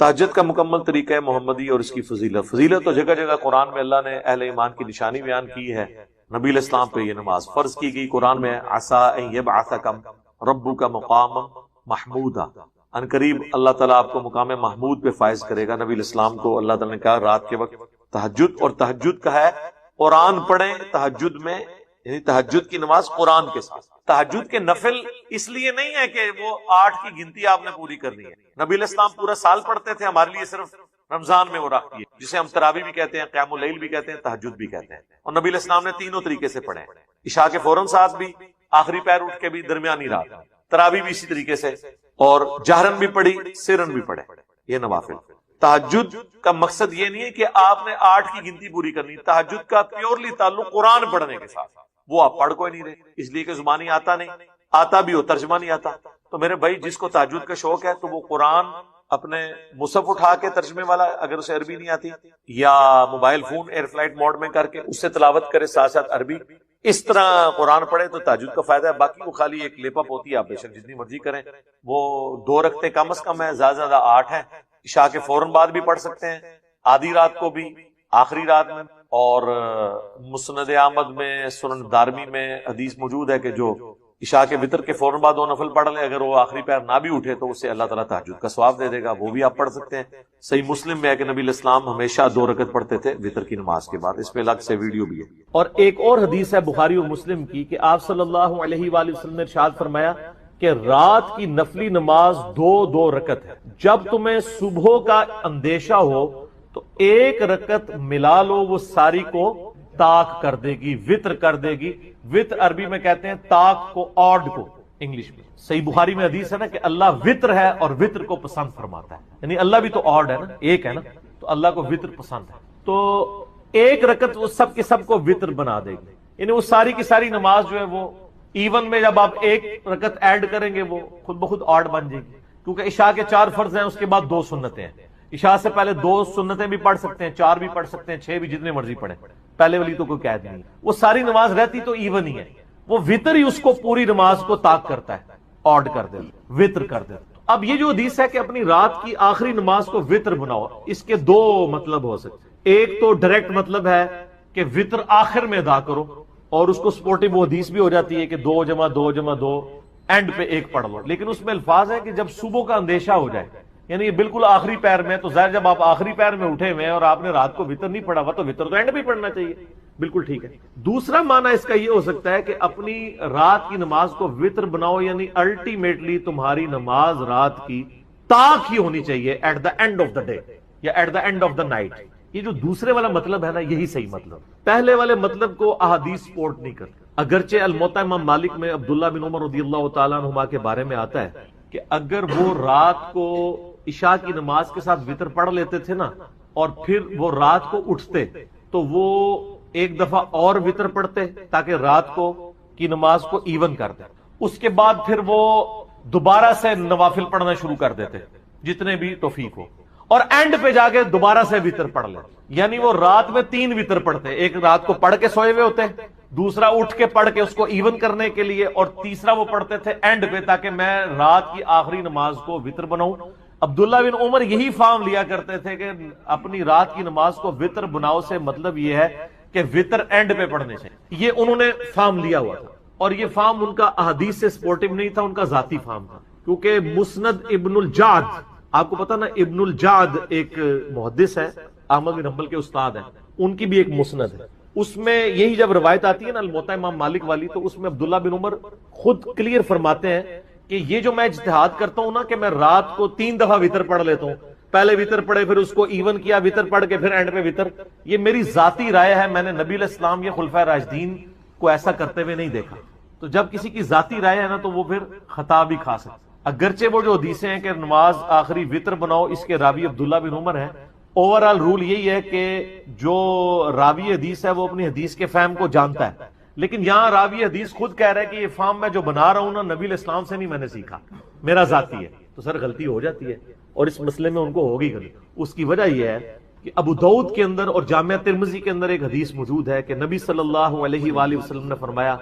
تہجد کا مکمل طریقہ ہے محمدی اور اس کی فضیلت تو جگہ جگہ قرآن میں اللہ نے اہل ایمان کی نشانی بیان کی ہے. نبی علیہ السلام پہ یہ نماز فرض کی گئی. قرآن میں عسیٰ ان یبعثکم ربک مقاما محمودا، ان قریب اللہ تعالیٰ آپ کو مقام محمود پہ فائز کرے گا. نبی علیہ السلام کو اللہ تعالیٰ نے کہا رات کے وقت تہجد، اور تہجد کا ہے قرآن پڑھیں تہجد میں، یعنی تہجد کی نماز قرآن کے ساتھ. تہجد کے نفل اس لیے نہیں ہے کہ وہ 8 کی گنتی آپ نے پوری کرنی ہے. نبی علیہ السلام پورا سال پڑھتے تھے، ہمارے لیے صرف رمضان میں وہ رکھ دیے، جسے ہم تراویح بھی کہتے ہیں، قیام اللیل بھی کہتے ہیں، تہجد بھی کہتے ہیں. اور نبی علیہ السلام نے تینوں طریقے سے پڑھے، عشاء کے فوراً ساتھ بھی، آخری پیر اٹھ کے بھی، درمیانی رات میں. تراویح بھی اسی طریقے سے، اور جہرن بھی پڑھی، سرن بھی پڑھے. یہ نوافل. تہجد کا مقصد یہ نہیں ہے کہ آپ نے 8 کی گنتی پوری کرنی. تہجد کا پیورلی تعلق قرآن پڑھنے کے ساتھ، وہ آپ پڑھ کوئی نہیں رہے، اس لیے کہ زبانی آتا نہیں، آتا بھی ہو ترجمہ نہیں آتا. تو میرے بھائی جس کو تہجد کا شوق ہے تو وہ قرآن اپنے مصحف اٹھا کے ترجمے والا، اگر اسے عربی نہیں آتی، یا mobile phone air flight mode میں کر کے اس سے تلاوت کرے ساتھ ساتھ عربی، اس طرح قرآن پڑھے تو تہجد کا فائدہ ہے. باقی وہ خالی ایک لیپ اپ ہوتی ہے، آپ بے شک جتنی مرضی کریں. وہ 2 رکعتیں کم از کم ہے، زیادہ زیادہ 8 ہیں. عشاء کے فوراً بعد بھی پڑھ سکتے ہیں، آدھی رات کو بھی، آخری رات میں. اور مسند احمد میں، سنن دارمی میں حدیث موجود ہے کہ جو عشاء کے وتر کے فوراً بعد 2 نفل پڑھ لیں، اگر وہ آخری پیر نہ بھی اٹھے تو اسے اللہ تعالیٰ تہجد کا ثواب دے دے گا. وہ بھی آپ پڑھ سکتے ہیں. صحیح مسلم میں ہے کہ نبی علیہ السلام ہمیشہ 2 رکعت پڑھتے تھے وتر کی نماز کے بعد. اس پہ الگ سے ویڈیو بھی ہے. اور ایک اور حدیث ہے بخاری و مسلم کی کہ آپ صلی اللہ علیہ وآلہ وسلم نے ارشاد فرمایا کہ رات کی نفلی نماز 2 رکعت ہے. جب تمہیں صبح کا اندیشہ ہو تو 1 رکعت ملا لو، وہ ساری کو طاق کر دے گی، وطر کر دے گی. وطر عربی میں کہتے ہیں طاق کو، آڈ کو انگلش میں. صحیح بخاری میں حدیث ہے نا کہ اللہ وطر ہے اور وطر کو پسند فرماتا ہے. یعنی اللہ بھی تو آڈ ہے نا، ایک ہے نا، تو اللہ کو وطر پسند ہے. تو 1 رکعت وہ سب کے سب کو وطر بنا دے گی. یعنی وہ ساری کی ساری نماز جو ہے وہ ایون میں جب آپ 1 رکعت ایڈ کریں گے وہ خود بخود آڈ بن جائے گی. کیونکہ عشاء کے 4 فرض ہیں، اس کے بعد 2 سنتیں ہیں. عشاء سے پہلے 2 سنتیں بھی پڑھ سکتے ہیں، 4 بھی پڑھ سکتے ہیں، 6 بھی، جتنے مرضی پڑھیں. پہلے والی تو کوئی قید نہیں. وہ ساری نماز رہتی تو ایون ہی ہے. وہ وطر ہی اس کو پوری نماز کو طاق کرتا ہے، آڈ کر دے، وطر کر دے. اب یہ جو حدیث ہے کہ اپنی رات کی آخری نماز کو وطر بناؤ، اس کے 2 مطلب ہو سکتے. ایک تو ڈائریکٹ مطلب ہے کہ وطر آخر میں ادا کرو، اور اس کو سپورٹنگ وہ حدیث بھی ہو جاتی ہے کہ 2 جمع 2 جمع 2 اینڈ پہ 1 پڑھ لو. لیکن اس میں الفاظ ہے کہ جب صبح کا اندیشہ ہو جائے، یعنی یہ بالکل آخری پیر میں. تو ظاہر جب آپ آخری پیر میں اٹھے ہوئے اور آپ نے رات کو وطر نہیں پڑھا ہوا تو وطر تو اینڈ بھی پڑھنا چاہیے. بالکل ٹھیک ہے. دوسرا معنی اس کا یہ ہو سکتا ہے کہ اپنی رات کی نماز کو وطر بناؤ، یعنی الٹیمیٹلی تمہاری نماز رات کی طاق ہی ہونی چاہیے at the end of the day یا at the end of the night. یہ جو دوسرے والا مطلب ہے نا، یہی صحیح مطلب. پہلے والے مطلب کو احادیث سپورٹ نہیں کرتے. اگرچہ الموطا امام مالک میں عبداللہ بن عمر رضی اللہ تعالیٰ عنہما کے بارے میں آتا ہے کہ اگر وہ رات کو عشاء کی نماز کے ساتھ وطر پڑھ لیتے تھے نا، اور پھر وہ رات کو اٹھتے تو وہ 1 دفعہ اور وطر پڑھتے تاکہ رات کو کی نماز کو ایون کر دیں. اس کے بعد پھر وہ دوبارہ سے نوافل پڑھنا شروع کر دیتے جتنے بھی توفیق ہو، اور اینڈ پہ جا کے دوبارہ سے وطر پڑھ لیں. یعنی وہ رات میں 3 وطر پڑھتے، ایک رات کو پڑھ کے سوئے ہوئے ہوتے، دوسرا اٹھ کے پڑھ کے اس کو ایون کرنے کے لیے، اور تیسرا وہ پڑھتے تھے اینڈ پہ تاکہ میں رات کی آخری نماز کو وطر بناؤں. عبداللہ بن عمر یہی فارم لیا کرتے تھے کہ اپنی رات کی نماز کو وطر بناؤ سے مطلب یہ ہے کہ وطر اینڈ پہ پڑھنے سے. یہ انہوں نے فارم لیا ہوا تھا، اور یہ فارم ان کا احادیث سے سپورٹنگ نہیں تھا، ان کا ذاتی فارم تھا. کیونکہ مسند ابن الجعد، آپ کو پتا نا ابن الجعد ایک محدث ہے، احمد بن حنبل کے استاد ہیں، ان کی بھی ایک مسند ہے. اس میں یہی جب روایت آتی ہے نا الموطا امام مالک والی، تو اس میں عبداللہ بن عمر خود کلیئر فرماتے ہیں کہ یہ جو میں اجتہاد کرتا ہوں نا کہ میں رات کو 3 دفعہ وطر پڑھ لیتا ہوں، پہلے وطر پڑھے پھر اس کو ایون کیا، وطر پڑھ کے پھر اینڈ پہ وطر، یہ میری ذاتی رائے ہے. میں نے نبی علیہ السلام یا خلفائے راشدین کو ایسا کرتے ہوئے نہیں دیکھا. تو جب کسی کی ذاتی رائے ہے نا تو وہ پھر خطا بھی کھا سکتا. اگرچہ وہ جو حدیثیں ہیں کہ نماز آخری وطر بناؤ، اس کے راوی عبداللہ بن عمر ہیں، اوورآل رول یہی ہے کہ جو راوی حدیث ہے وہ اپنی حدیث کے فہم کو جانتا ہے. لیکن یہاں راوی حدیث خود کہہ رہا ہے کہ یہ فہم میں جو بنا رہا ہوں نا نبی علیہ السلام سے نہیں میں نے سیکھا، میرا ذاتی ہے. تو سر غلطی ہو جاتی ہے، اور اس مسئلے میں ان کو ہوگی غلطی. اس کی وجہ یہ ہے کہ ابو داؤد کے اندر اور جامعہ ترمذی کے اندر ایک حدیث موجود ہے کہ نبی صلی اللہ علیہ وآلہ وسلم نے فرمایا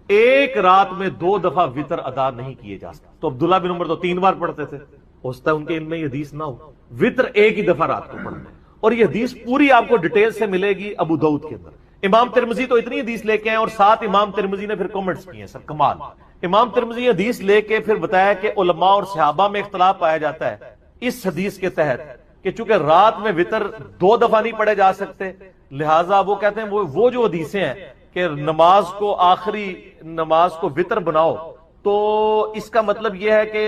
ایک رات میں 2 دفعہ وطر ادا نہیں کیے جا سکتے. تو عبداللہ بن عمر تو 3 بار پڑھتے تھے، ہو سکتا ہے ان کے علم میں یہ حدیث نہ ہو، وطر ایک ہی دفعہ رات کو پڑھنا ہے، اور یہ حدیث پوری آپ کو ڈیٹیل سے ملے گی ابو داؤد کے اندر۔ امام ترمذی تو اتنی حدیث لے کے ہیں، اور ساتھ امام ترمذی نے پھر کمنٹس کیے ہیں، سب کمال۔ امام ترمذی حدیث لے کے پھر بتایا کہ علماء اور صحابہ میں اختلاف پایا جاتا ہے اس حدیث کے تحت کہ چونکہ رات میں وطر 2 دفعہ نہیں پڑھے جا سکتے، لہٰذا وہ کہتے ہیں وہ جو حدیثیں ہیں کہ نماز کو آخری نماز کو وطر بناؤ، تو اس کا مطلب یہ ہے کہ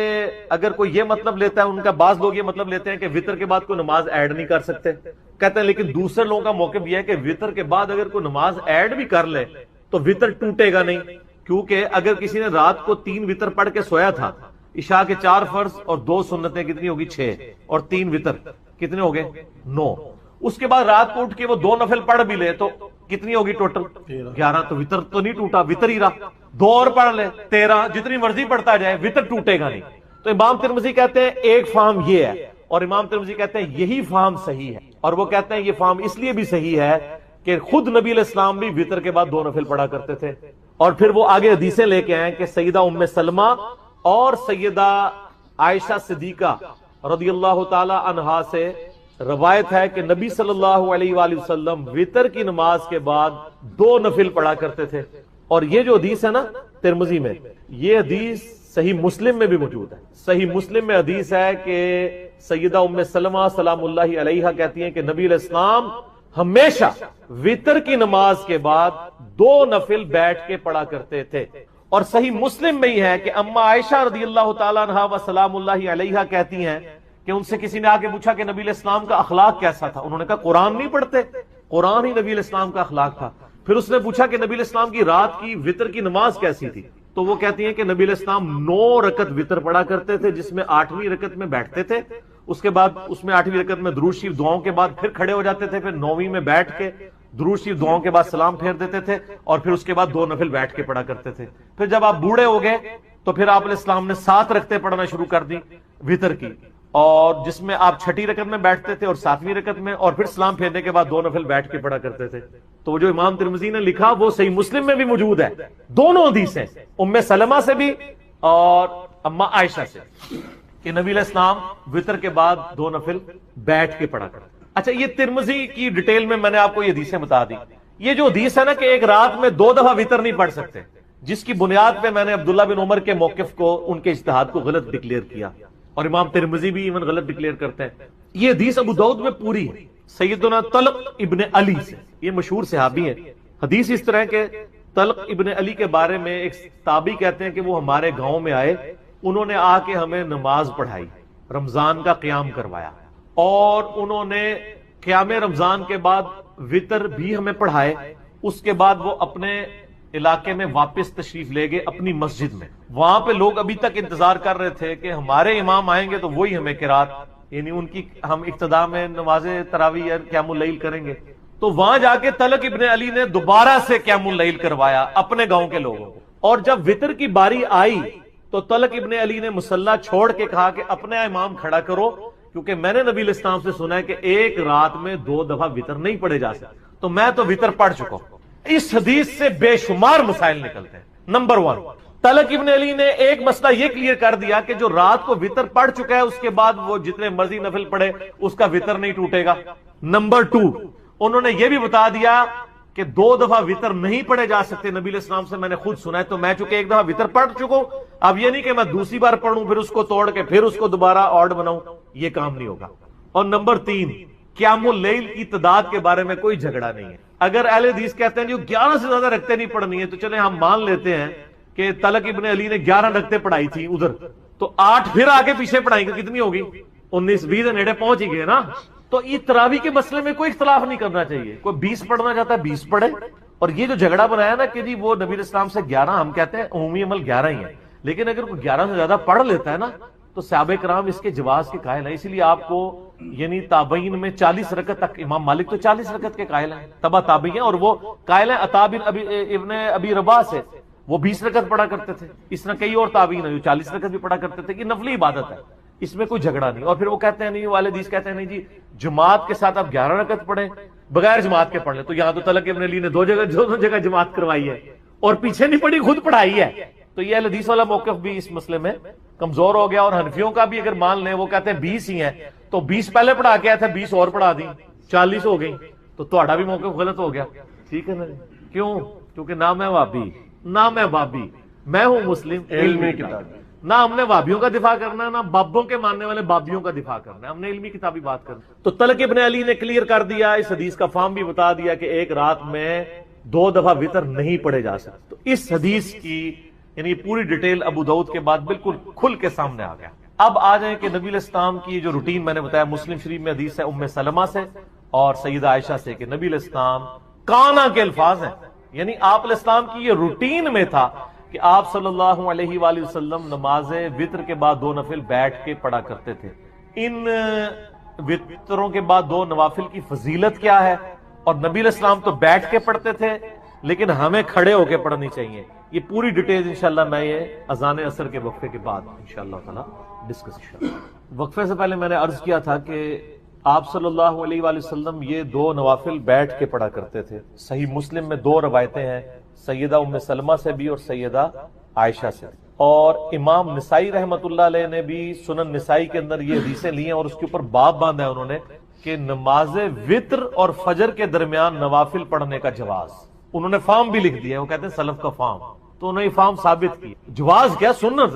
اگر کوئی یہ مطلب لیتا ہے، ان کا بعض لوگ یہ مطلب لیتے ہیں کہ وطر کے بعد کوئی نماز ایڈ نہیں کر سکتے، کہتے ہیں لیکن دوسرے لوگوں کا موقف یہ ہے کہ وطر کے بعد اگر کوئی نماز ایڈ بھی کر لے تو وطر ٹوٹے گا نہیں، کیونکہ اگر کسی نے رات کو 3 وطر پڑھ کے سویا تھا، عشاء کے 4 فرض اور 2 سنتیں کتنی ہوگی 6 اور 3 وطر کتنے ہو گئے 9، اس کے بعد رات کو اٹھ کے وہ 2 نفل پڑھ بھی لے تو کتنی ہوگی ٹوٹل 11، تو وطر تو نہیں ٹوٹا، وطر ہی رہا، 2 اور پڑھ لے 13، جتنی مرضی پڑھتا جائے وطر ٹوٹے گا نہیں۔ تو امام ترمذی کہتے ہیں ایک فہم یہ ہے، اور امام ترمذی کہتے ہیں یہی فہم صحیح ہے، اور وہ کہتے ہیں یہ فہم اس لیے بھی صحیح ہے کہ خود نبی علیہ السلام بھی وطر کے بعد 2 نفل پڑھا کرتے تھے، اور پھر وہ آگے حدیثیں لے کے آئے کہ سیدہ ام سلمہ اور سیدہ عائشہ صدیقہ رضی اللہ تعالی عنہا سے روایت ہے کہ نبی صلی اللہ علیہ وآلہ وسلم وطر کی نماز کے بعد 2 نفل پڑھا کرتے تھے، اور یہ جو حدیث ہے نا ترمذی میں، یہ حدیث صحیح مسلم میں بھی موجود ہے۔ صحیح مسلم میں حدیث ہے کہ سیدہ ام سلمہ سلام اللہ علیہا کہتی ہیں کہ نبی علیہ السلام ہمیشہ وطر کی نماز کے بعد 2 نفل بیٹھ کے پڑھا کرتے تھے، اور صحیح مسلم میں ہی ہے کہ اما عائشہ رضی اللہ تعالیٰ عنہا و سلام اللہ علیہا کہتی ہیں کہ ان سے کسی نے آ کے پوچھا کہ نبی علیہ السلام کا اخلاق کیسا تھا، انہوں نے کہا قرآن نہیں پڑھتے، قرآن ہی نبی علیہ السلام کا اخلاق تھا۔ پھر اس نے پوچھا کہ نبی علیہ السلام کی رات کی وطر کی نماز کیسی تھی، تو وہ کہتی ہیں کہ نبی علیہ السلام 9 رکعت وطر پڑھا کرتے تھے، جس میں 8ویں رکعت میں بیٹھتے تھے، اس کے بعد اس میں 8ویں رکعت میں درود شریف دعاؤں کے بعد پھر کھڑے ہو جاتے تھے، پھر 9ویں میں بیٹھ کے درود شریف دعاؤں کے بعد سلام پھیر دیتے تھے، اور پھر اس کے بعد 2 نفل بیٹھ کے پڑھا کرتے تھے۔ پھر جب آپ بوڑھے ہو گئے تو پھر آپ علیہ السلام نے 7 رکعتیں پڑھنا شروع کر دی وطر کی، اور جس میں آپ 6ٹھی رکعت میں بیٹھتے تھے اور 7ویں رکعت میں، اور پھر سلام پھیرنے کے بعد 2 نفل بیٹھ کے پڑھا کرتے تھے۔ تو وہ جو امام ترمذی نے لکھا وہ صحیح مسلم میں بھی موجود ہے، دونوں حدیثیں ام سلمہ سے بھی اور اما عائشہ سے، کہ نبی علیہ السلام وطر کے بعد 2 نفل بیٹھ کے پڑھا کرتے۔ اچھا، یہ ترمذی کی ڈیٹیل میں نے آپ کو یہ حدیثیں بتا دی۔ یہ جو حدیث ہے نا کہ ایک رات میں 2 دفعہ وطر نہیں پڑھ سکتے، جس کی بنیاد پہ میں نے عبداللہ بن عمر کے موقف کو، ان کے اجتہاد کو غلط ڈکلیئر کیا، اور امام ترمذی بھی ایون غلط ڈکلیئر کرتے ہیں۔ یہ حدیث ابو داؤد میں پوری ہے، سیدنا طلق ابن علی سے، یہ مشہور صحابی ہیں۔ حدیث اس طرح کہ طلق ابن علی کے بارے میں ایک تابعی کہتے ہیں کہ وہ ہمارے گاؤں میں آئے، انہوں نے آ کے ہمیں نماز پڑھائی، رمضان کا قیام کروایا، اور انہوں نے قیام رمضان کے بعد وطر بھی ہمیں پڑھائے۔ اس کے بعد وہ اپنے علاقے میں واپس تشریف لے گئے اپنی مسجد میں، وہاں پہ لوگ ابھی تک انتظار کر رہے تھے کہ ہمارے امام آئیں گے تو وہی ہمیں قرات، یعنی ان کی ہم ابتدا میں نماز تراویح یا قیام اللیل کریں گے۔ تو وہاں جا کے طلق ابن علی نے دوبارہ سے قیام اللیل کروایا اپنے گاؤں کے لوگوں کو، اور جب وطر کی باری آئی تو طلق ابن علی نے مصلی چھوڑ کے کہا کہ اپنے امام کھڑا کرو، کیونکہ میں نے نبی علیہ السلام سے سنا ہے کہ ایک رات میں 2 دفعہ وطر نہیں پڑھے جا سکتے، تو میں تو وطر پڑھ چکا ہوں۔ اس حدیث سے بے شمار مسائل نکلتے ہیں۔ نمبر 1، طلق ابن علی نے ایک مسئلہ یہ کلیئر کر دیا کہ جو رات کو وطر پڑھ چکا ہے اس کے بعد وہ جتنے مرضی نفل پڑھے اس کا وطر نہیں ٹوٹے گا۔ نمبر 2، انہوں نے یہ بھی بتا دیا کہ 2 دفعہ وطر نہیں پڑھے جا سکتے، نبی علیہ السلام سے میں نے خود سنا ہے، تو میں چونکہ ایک دفعہ وطر پڑھ چکا ہوں، اب یہ نہیں کہ میں دوسری بار پڑھوں پھر اس کو توڑ کے پھر اس کو دوبارہ آڈ بناؤں، یہ کام نہیں ہوگا۔ اور نمبر 3، قیام اللیل کی تعداد کے بارے میں کوئی جھگڑا نہیں ہے۔ اگر اہل حدیث کہتے ہیں جو 11 سے زیادہ رکھتے نہیں پڑھنی ہے، تو چلیں ہم مان لیتے ہیں کہ طلق ابن علی نے 11 رکھتے پڑھائی تھی ادھر، تو 8 پھر آگے پیچھے پڑھائی گی، کتنی ہوگی 19 20 نیڑے پہنچ ہی گئے نا۔ تو یہ تراویح کے مسئلے میں کوئی اختلاف نہیں کرنا چاہیے، کوئی 20 پڑھنا چاہتا ہے 20 پڑھے۔ اور یہ جو جھگڑا بنایا نا کہ جی وہ نبی علیہ السلام سے 11، ہم کہتے ہیں عمومی عمل 11 ہی ہے، لیکن اگر کوئی 11 سے زیادہ پڑھ لیتا ہے نا تو صحابہ کرام اس کے جواز کے قائل ہیں۔ اسی لیے آپ کو یعنی تابعین میں 40 رکعت تک، امام مالک تو 40 رکعت کے قائل ہیں، تبع تابعی ہیں، اور وہ قائل ہیں عطا بن ابن ابی رباح سے، وہ 20 رکعت پڑھا کرتے تھے۔ اس طرح کئی اور تابعین ہیں جو 40 رکعت بھی پڑھا کرتے تھے، کہ نفلی عبادت ہے، اس میں کوئی جھگڑا نہیں۔ اور پھر وہ کہتے ہیں نہیں، والے حدیث کہتے ہیں نہیں جی جماعت کے ساتھ آپ 11 رکعت پڑھیں، بغیر جماعت کے پڑھ لیں۔ تو یہاں تو طلق ابن علی نے 2 جگہ جماعت کروائی ہے، اور پیچھے نہیں پڑھی، خود پڑھائی ہے۔ تو یہ اہل حدیث والا موقف بھی اس مسئلے میں کمزور ہو گیا. اور حنفیوں کا بھی اگر مان لیں، وہ کہتے ہیں 20 ہی ہیں، تو 20 پہلے پڑھا کے آئے تھے، 20 اور پڑھا دی، 40 ہو گئی، تو تہاڈا بھی موقف غلط ہو گیا. ٹھیک ہے نا؟ کیوں؟ کیونکہ نہ میں وہابی، نہ میں بابی، میں ہوں مسلم علمی کتاب. نہ ہم نے وہابیوں کا دفاع کرنا ہے، نہ بابوں کے ماننے والے بابیوں کا دفاع کرنا ہے، ہم نے علمی کتابی بات کرنا. تو طلق ابن علی نے کلیئر کر دیا، اس حدیث کا فہم بھی بتا دیا کہ ایک رات میں 2 دفعہ وتر نہیں پڑھے جا سکتے. تو اس حدیث کی یعنی پوری ڈیٹیل ابو داؤد کے بعد بالکل کھل کے سامنے آ گیا. اب آ جائیں کہ نبی علیہ السلام کی جو روٹین میں نے بتایا، مسلم شریف میں حدیث ہے ام سلمہ سے اور سیدہ عائشہ سے کہ نبی علیہ السلام کانا کے الفاظ ہیں، یعنی آپ علیہ السلام کی یہ روٹین میں تھا کہ آپ صلی اللہ علیہ وآلہ وسلم نماز وتر کے بعد 2 نفل بیٹھ کے پڑھا کرتے تھے. ان وتروں کے بعد 2 نوافل کی فضیلت کیا ہے؟ اور نبی علیہ السلام تو بیٹھ کے پڑھتے تھے، لیکن ہمیں کھڑے ہو کے پڑھنی چاہیے. یہ پوری ڈیٹیل انشاءاللہ میں یہ اذان عصر کے وقفے کے بعد انشاءاللہ تعالی ڈسکس کروں. وقفے سے پہلے میں نے عرض کیا تھا کہ آپ صلی اللہ علیہ وآلہ وسلم یہ 2 نوافل بیٹھ کے پڑھا کرتے تھے. صحیح مسلم میں 2 روایتیں ہیں، سیدہ ام سلمہ سے بھی اور سیدہ عائشہ سے. اور امام نسائی رحمت اللہ علیہ نے بھی سنن نسائی کے اندر یہ حدیثیں لی ہیں اور اس کے اوپر باب باندھا ہے انہوں نے کہ نماز وتر اور فجر کے درمیان نوافل پڑھنے کا جواز. انہوں نے فام بھی لکھ دیا، وہ کہتے ہیں سلف کا فام. تو انہوں نے یہ فام ثابت کی. جواز کیا؟ سنت.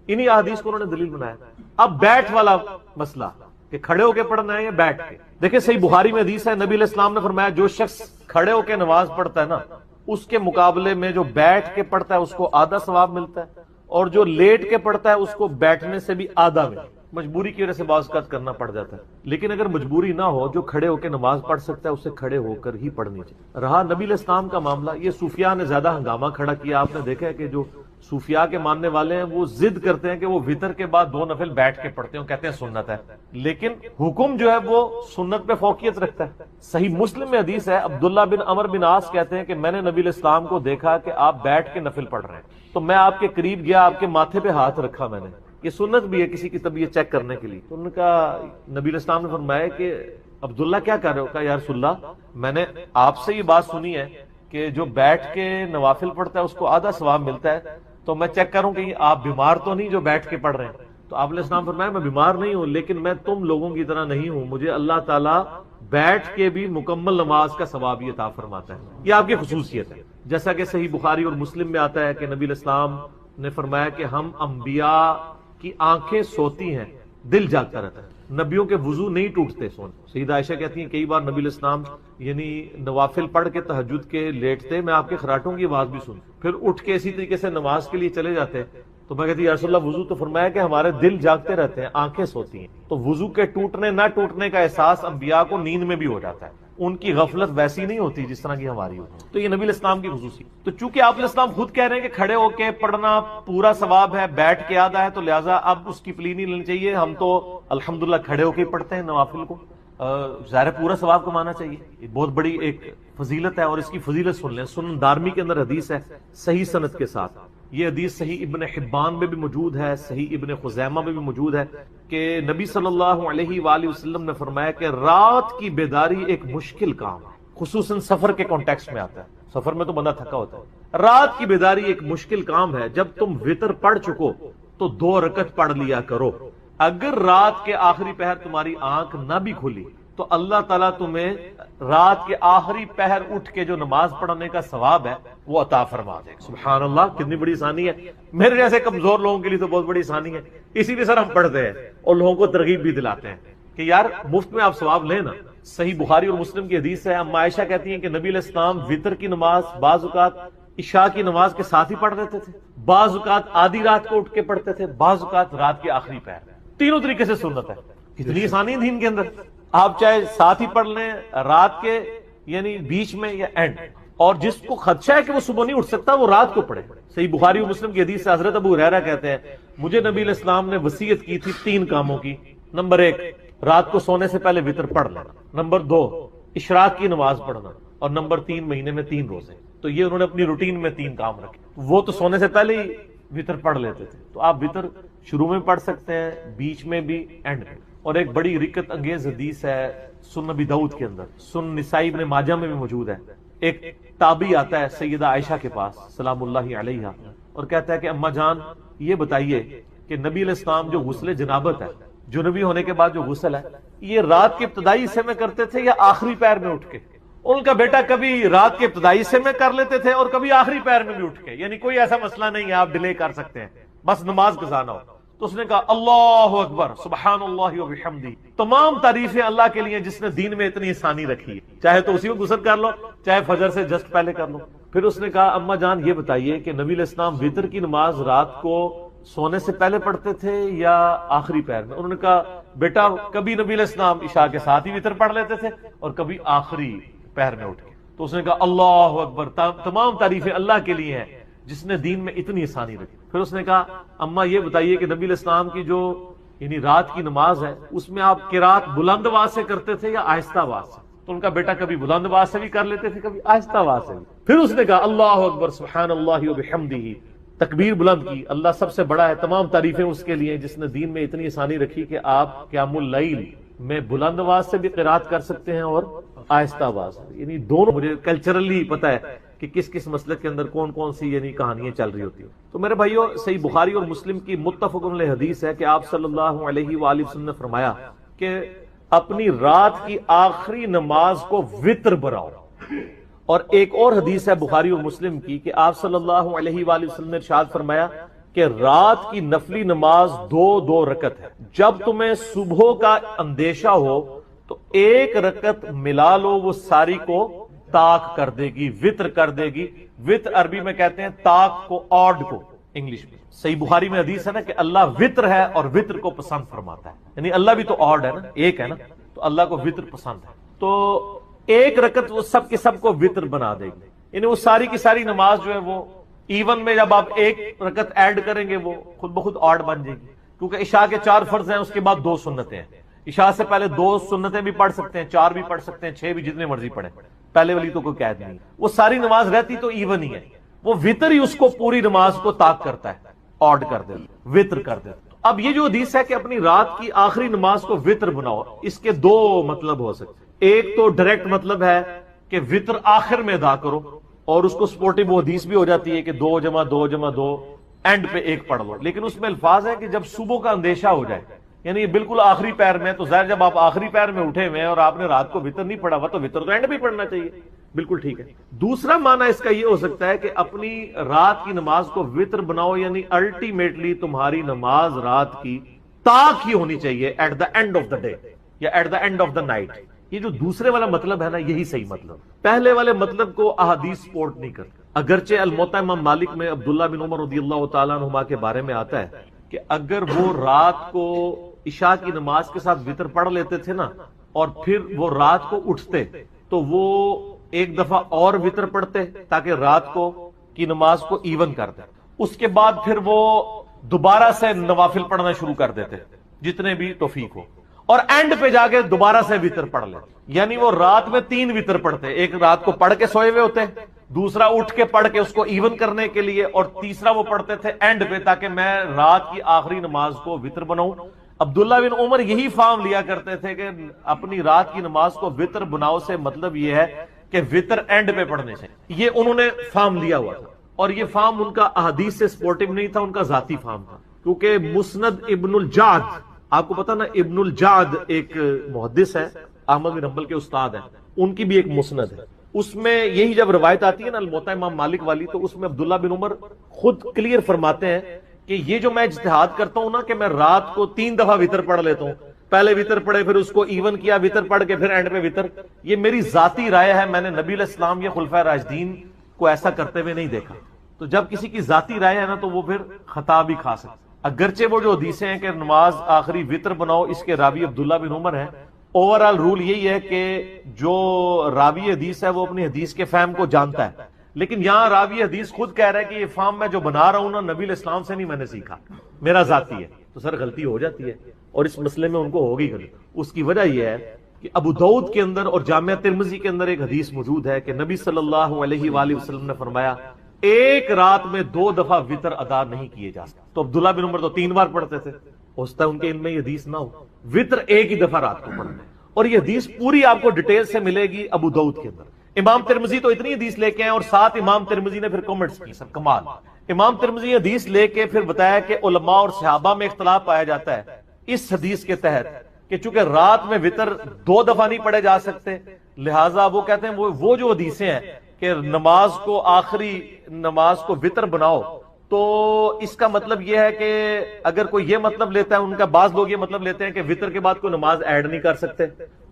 انہی احادیث کو انہوں نے دلیل بنایا. اب بیٹھ والا مسئلہ کہ کھڑے ہو کے پڑھنا ہے یا بیٹھ کے. دیکھیں صحیح بخاری میں حدیث ہے، نبی علیہ السلام نے فرمایا جو شخص کھڑے ہو کے نماز پڑھتا ہے نا، اس کے مقابلے میں جو بیٹھ کے پڑھتا ہے اس کو آدھا ثواب ملتا ہے، اور جو لیٹ کے پڑھتا ہے اس کو بیٹھنے سے بھی آدھا ملتا ہے. مجبوری کی وجہ سے بعض اوقات کرنا پڑ جاتا ہے، لیکن اگر مجبوری نہ ہو، جو کھڑے ہو کے نماز پڑھ سکتا ہے اسے کھڑے ہو کر ہی پڑھنی چاہیے. رہا نبی علیہ السلام کا معاملہ، یہ صوفیاء نے زیادہ ہنگامہ کھڑا کیا. آپ نے دیکھا ہے کہ جو صوفیاء کے ماننے والے ہیں وہ ضد کرتے ہیں کہ وہ وتر کے بعد 2 نفل بیٹھ کے پڑھتے ہیں، کہتے ہیں سنت ہے، لیکن حکم جو ہے وہ سنت پہ فوقیت رکھتا ہے. صحیح مسلم میں حدیث ہے، عبداللہ بن عمر بن عاص کہتے ہیں کہ میں نے نبی علیہ السلام کو دیکھا کہ آپ بیٹھ کے نفل پڑھ رہے ہیں، تو میں آپ کے قریب گیا، آپ کے ماتھے پہ ہاتھ رکھا. میں نے یہ سنت بھی ہے کسی کی طبیعت چیک کرنے کے لیے. تو ان کا نبی علیہ السلام نے فرمایا کہ عبداللہ کیا کر رہے ہو؟ کہا یا رسول اللہ میں نے آپ سے یہ بات سنی ہے کہ جو بیٹھ کے نوافل پڑھتا ہے اس کو آدھا ثواب ملتا ہے، تو میں چیک کروں کہ آپ بیمار تو نہیں جو بیٹھ کے پڑھ رہے ہیں. تو آپ علیہ السلام فرمایا میں بیمار نہیں ہوں، لیکن میں تم لوگوں کی طرح نہیں ہوں، مجھے اللہ تعالیٰ بیٹھ کے بھی مکمل نماز کا ثواب عطا فرماتا ہے. یہ آپ کی خصوصیت ہے. جیسا کہ صحیح بخاری اور مسلم میں آتا ہے کہ نبی علیہ السلام نے فرمایا کہ ہم انبیاء کی آنکھیں سوتی ہیں، دل جاگتا رہتا ہے. نبیوں کے وضو نہیں ٹوٹتے سونے. سیدہ عائشہ کہتی ہیں کئی بار نبی علیہ السلام یعنی نوافل پڑھ کے تہجد کے لیٹتے، میں آپ کے خراٹوں کی آواز بھی سن، پھر اٹھ کے اسی طریقے سے نماز کے لیے چلے جاتے. تو میں کہتی یا رسول اللہ وضو؟ تو فرمایا کہ ہمارے دل جاگتے رہتے ہیں، آنکھیں سوتی ہیں. تو وضو کے ٹوٹنے نہ ٹوٹنے کا احساس انبیاء کو نیند میں بھی ہو جاتا ہے. ان کی غفلت ویسی نہیں ہوتی جس طرح کی ہماری ہوتی. تو یہ نبی علیہ السلام کی خصوصی. تو چونکہ آپ علیہ السلام خود کہہ رہے ہیں کہ کھڑے ہو کے پڑھنا پورا ثواب ہے، بیٹھ کے آدھا ہے، تو لہٰذا اب اس کی پلی نہیں لینی چاہیے. ہم تو الحمدللہ کھڑے ہو کے پڑھتے ہیں نوافل کو، ظاہر پورا ثواب کمانا چاہیے. یہ بہت بڑی ایک فضیلت ہے، اور اس کی فضیلت سن لیں. سنن دارمی کے اندر حدیث ہے صحیح سند کے ساتھ. یہ حدیث صحیح ابن حبان میں بھی موجود ہے، صحیح ابن خزیمہ میں بھی موجود ہے کہ نبی صلی اللہ علیہ وآلہ وسلم نے فرمایا کہ رات کی بیداری ایک مشکل کام ہے. خصوصاً سفر کے کانٹیکسٹ میں آتا ہے. سفر میں تو بندہ تھکا ہوتا ہے. رات کی بیداری ایک مشکل کام ہے. جب تم وتر پڑھ چکو تو 2 رکعت پڑھ لیا کرو. اگر رات کے آخری پہر تمہاری آنکھ نہ بھی کھلی تو اللہ تعالیٰ تمہیں رات کے آخری پہر اٹھ کے جو نماز پڑھنے کا ثواب ہے وہ عطا فرما دے. سبحان اللہ، کتنی بڑی آسانی ہے. میرے جیسے کمزور لوگوں کے لیے تو بہت بڑی آسانی ہے. اسی لیے سر ہم پڑھتے ہیں اور لوگوں کو ترغیب بھی دلاتے ہیں کہ یار مفت میں آپ ثواب لیں نا. صحیح بخاری اور مسلم کی حدیث ہے، اما عائشہ کہتی ہیں کہ نبی علیہ السلام وتر کی نماز بعض اوقات عشاء کی نماز کے ساتھ ہی پڑھ لیتے تھے، بعض اوقات آدھی رات کو اٹھ کے پڑھتے تھے، بعض اوقات رات کے آخری پہر. تینوں طریقے سے سنت ہے. کتنی آسانی ہے دین کے اندر. آپ چاہے ساتھ ہی پڑھ لیں، رات کے یعنی بیچ میں یا اینڈ. اور جس کو خدشہ ہے کہ وہ صبح نہیں اٹھ سکتا وہ رات کو پڑھے. صحیح بخاری و مسلم کی حدیث سے حضرت ابو ہریرہ کہتے ہیں مجھے نبی علیہ السلام نے وصیت کی تھی 3 کاموں کی. نمبر 1 رات کو سونے سے پہلے وتر پڑھ لینا. نمبر 2 اشراق کی نماز پڑھنا. اور نمبر 3 مہینے میں 3 روزے. تو یہ انہوں نے اپنی روٹین میں 3 کام رکھے. وہ تو سونے سے پہلے ہی وتر پڑھ لیتے تھے. تو آپ وتر شروع میں پڑھ سکتے ہیں، بیچ میں بھی، اینڈ میں. اور ایک بڑی رکت انگیز حدیث ہے سنن نبی داؤد کے اندر، سنن نسائی ابن ماجہ میں بھی موجود ہے. ایک تابعی آتا ہے سیدہ عائشہ کے پاس سلام اللہ علیہا اور کہتا ہے کہ اما جان یہ بتائیے کہ نبی علیہ السلام جو غسل جنابت ہے، جنوبی ہونے کے بعد جو غسل ہے، یہ رات کے ابتدائی حصے میں کرتے تھے یا آخری پیر میں اٹھ کے؟ ان کا بیٹا کبھی رات کے ابتدائی حصے میں کر لیتے تھے اور کبھی آخری پیر میں بھی اٹھ کے، یعنی کوئی ایسا مسئلہ نہیں ہے، آپ ڈیلے کر سکتے ہیں، بس نماز قضا نہ ہو۔ تو اس نے کہا اللہ اکبر سبحان اللہ و بحمدہ، تمام تعریفیں اللہ کے لیے جس نے دین میں اتنی آسانی رکھی ہے، چاہے تو اسی کو غسل کر لو، چاہے فجر سے جسٹ پہلے کر لو۔ پھر اس نے کہا اما جان یہ بتائیے کہ نبی علیہ السلام وتر کی نماز رات کو سونے سے پہلے پڑھتے تھے یا آخری پیر میں؟ انہوں نے کہا بیٹا کبھی نبی علیہ السلام عشاء کے ساتھ ہی وتر پڑھ لیتے تھے اور کبھی آخری پیر میں اٹھ کے۔ تو اس نے کہا اللہ اکبر، تمام تعریفیں اللہ کے لیے ہیں جس نے دین میں اتنی آسانی رکھی۔ پھر اس نے کہا اما یہ بتائیے کہ نبی علیہ السلام کی جو یعنی رات کی نماز ہے اس میں آپ قرات بلند آواز سے کرتے تھے یا آہستہ آواز سے؟ تو ان کا بیٹا کبھی بلند آواز سے بھی کر لیتے تھے، کبھی آہستہ آواز سے بھی۔ پھر اس نے کہا اللہ اکبر سبحان اللہ و بحمدہ، تکبیر بلند کی، اللہ سب سے بڑا ہے، تمام تعریفیں اس کے لیے جس نے دین میں اتنی آسانی رکھی کہ آپ قیام اللیل میں بلند آواز سے بھی قرات کر سکتے ہیں اور آہستہ آواز سے۔ یعنی دونوں مجھے کلچرلی پتا ہے کہ کس کس مسلک کے اندر کون کون سی یعنی کہانیاں چل رہی ہوتی ہیں۔ تو میرے بھائیو، صحیح بخاری اور مسلم کی متفق علیہ حدیث ہے کہ آپ صلی اللہ علیہ وآلہ وسلم نے فرمایا کہ اپنی رات کی آخری نماز کو وتر بناؤ۔ اور ایک اور حدیث ہے بخاری اور مسلم کی کہ آپ صلی اللہ علیہ وآلہ وسلم نے ارشاد فرمایا کہ رات کی نفلی نماز 2 رکعت ہے، جب تمہیں صبح کا اندیشہ ہو تو 1 رکعت ملا لو، وہ ساری کو تاک کر دے گی، وطر کر دے گی۔ وطر عربی میں کہتے ہیں تاک کو، آڈ کو انگلش میں۔ صحیح بخاری میں حدیث ہے نا کہ اللہ وطر ہے اور وطر کو پسند فرماتا ہے، یعنی اللہ بھی تو آڈ ہے نا، ایک ہے نا، تو اللہ کو وطر پسند ہے۔ تو 1 رکعت وہ سب کے سب کو وطر بنا دے گی، یعنی وہ ساری کی ساری نماز جو ہے وہ ایون میں جب آپ 1 رکعت ایڈ کریں گے وہ خود بخود آڈ بن جائے گی، کیونکہ عشاء کے 4 فرض ہیں، اس کے بعد 2 سنتیں ہیں۔ عشاء سے پہلے 2 سنتیں بھی پڑھ سکتے ہیں، 4 بھی پڑھ سکتے ہیں، 6 بھی، جتنے مرضی پڑھیں، پہلے والی تو کوئی قید نہیں۔ وہ ساری نماز رہتی تو ایون ہی ہے، وہ وطر ہی اس کو پوری نماز کو تاک کرتا ہے، آڈ کر دیتا، وطر کر دیتا۔ اب یہ جو حدیث ہے کہ اپنی رات کی آخری نماز کو وطر بناؤ، اس کے 2 مطلب ہو سکتے ہیں۔ ایک تو ڈائریکٹ مطلب ہے کہ وطر آخر میں ادا کرو، اور اس کو سپورٹیو حدیث بھی ہو جاتی ہے کہ 2 جمع 2 جمع 2 اینڈ پہ 1 پڑھ لو، لیکن اس میں الفاظ ہے کہ جب صبح کا اندیشہ ہو جائے، یعنی یہ بالکل آخری پیر میں، تو ظاہر جب آپ آخری پیر میں اٹھے ہوئے اور آپ نے رات کو وطر نہیں پڑھا ہوا تو وطر تو اینڈ بھی پڑھنا چاہیے، بالکل ٹھیک ہے۔ دوسرا معنی اس کا یہ ہو سکتا ہے کہ اپنی رات کی نماز کو وطر بناؤ، یعنی الٹیمیٹلی تمہاری نماز رات کی تاک ہی ہونی چاہیے، at the end of the day یا at the end of the night. یہ جو دوسرے والا مطلب ہے نا، یہی صحیح مطلب۔ پہلے والے مطلب کو احادیث سپورٹ نہیں کرتے، اگرچہ الموطا امام مالک میں عبداللہ بن عمر رضی اللہ تعالیٰ عنہما کے بارے میں آتا ہے کہ اگر وہ رات کو عشاء کی نماز کے ساتھ وطر پڑھ لیتے تھے نا، اور پھر وہ رات کو اٹھتے تو وہ 1 دفعہ اور وطر پڑھتے تاکہ رات کو کی نماز کو ایون کر دیں، اس کے بعد پھر وہ دوبارہ سے نوافل پڑھنا شروع کر دیتے جتنے بھی توفیق ہو، اور اینڈ پہ جا کے دوبارہ سے وطر پڑھ لیتے، یعنی وہ رات میں 3 وطر پڑھتے، ایک رات کو پڑھ کے سوئے ہوئے ہوتے، دوسرا اٹھ کے پڑھ کے اس کو ایون کرنے کے لیے، اور تیسرا وہ پڑھتے تھے اینڈ پہ تاکہ میں رات کی آخری نماز کو وطر بناؤں۔ عبداللہ بن عمر یہی فارم لیا کرتے تھے کہ اپنی رات کی نماز کو وطر بناؤ سے مطلب یہ ہے کہ وطر اینڈ پہ پڑھنے سے، یہ انہوں نے فارم لیا ہوا تھا، اور یہ فارم ان کا احادیث سے سپورٹیو نہیں تھا، ان کا ذاتی فارم تھا، کیونکہ مسند ابن الجعد، آپ کو پتا نا ابن الجعد ایک محدث ہے، احمد بن حنبل کے استاد ہیں، ان کی بھی ایک مسند ہے، اس میں یہی جب روایت آتی ہے نا الموطا امام مالک والی، تو اس میں عبداللہ بن عمر خود کلیئر فرماتے ہیں کہ یہ جو میں اجتہاد کرتا ہوں نا کہ میں رات کو 3 دفعہ وطر پڑھ لیتا ہوں، پہلے وطر پڑھے پھر اس کو ایون کیا، وطر پڑھ کے پھر اینڈ پہ وطر، یہ میری ذاتی رائے ہے، میں نے نبی علیہ السلام یا خلفائے راشدین کو ایسا کرتے ہوئے نہیں دیکھا۔ تو جب کسی کی ذاتی رائے ہے نا تو وہ پھر خطا بھی کھا سکتا، اگرچہ وہ جو حدیثیں ہیں کہ نماز آخری وطر بناؤ، اس کے راوی عبداللہ بن عمر ہیں، اوورآل رول یہی ہے کہ جو راوی حدیث ہے وہ اپنی حدیث کے فہم کو جانتا ہے، لیکن یہاں راوی حدیث خود کہہ رہا ہے کہ یہ فہم میں جو بنا رہا ہوں نا نبی علیہ السلام سے نہیں میں نے سیکھا، میرا ذاتی ہے، تو سر غلطی ہو جاتی ہے، اور اس مسئلے میں ان کو ہوگی غلطی۔ اس کی وجہ یہ ہے کہ ابو داؤد کے اندر اور جامعہ ترمذی کے اندر ایک حدیث موجود ہے کہ نبی صلی اللہ علیہ وآلہ وسلم نے فرمایا ایک رات میں 2 دفعہ وطر ادا نہیں کیے جا سکتے، تو عبداللہ بن عمر تو 3 بار پڑھتے تھے، ہو سکتا ہے ان کے ان میں یہ حدیث نہ ہو، وطر ایک ہی دفعہ رات کو پڑھتے، اور یہ حدیث پوری آپ کو ڈیٹیل سے ملے گی ابو داؤد کے اندر۔ امام ترمذی تو اتنی حدیث لے کے ہیں، اور ساتھ امام ترمذی نے پھر کمنٹس کی، سب کمال، امام ترمذی حدیث لے کے پھر بتایا کہ علماء اور صحابہ میں اختلاف پایا جاتا ہے اس حدیث کے تحت کہ چونکہ رات میں وتر 2 دفعہ نہیں پڑھے جا سکتے، لہٰذا وہ کہتے ہیں وہ جو حدیثیں ہیں کہ نماز کو آخری نماز کو وتر بناؤ، تو اس کا مطلب یہ ہے کہ اگر کوئی یہ مطلب لیتا ہے، ان کا بعض لوگ یہ مطلب لیتے ہیں کہ وتر کے بعد کوئی نماز ایڈ نہیں کر سکتے،